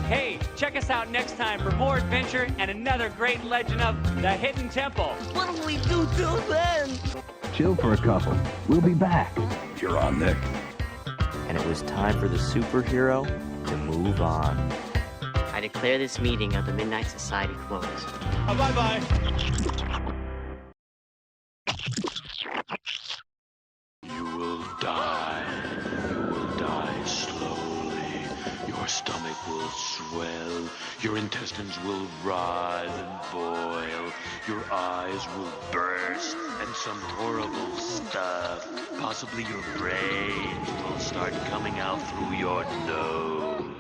Hey, check us out next time for more adventure and another great legend of the Hidden Temple. What'll we do till then? Chill for a couple. We'll be back. You're on, Nick. And it was time for the superhero to move on. I declare this meeting of the Midnight Society closed. Bye-bye. stomach will swell, your intestines will writhe and boil, your eyes will burst, and some horrible stuff, possibly your brains, will start coming out through your nose.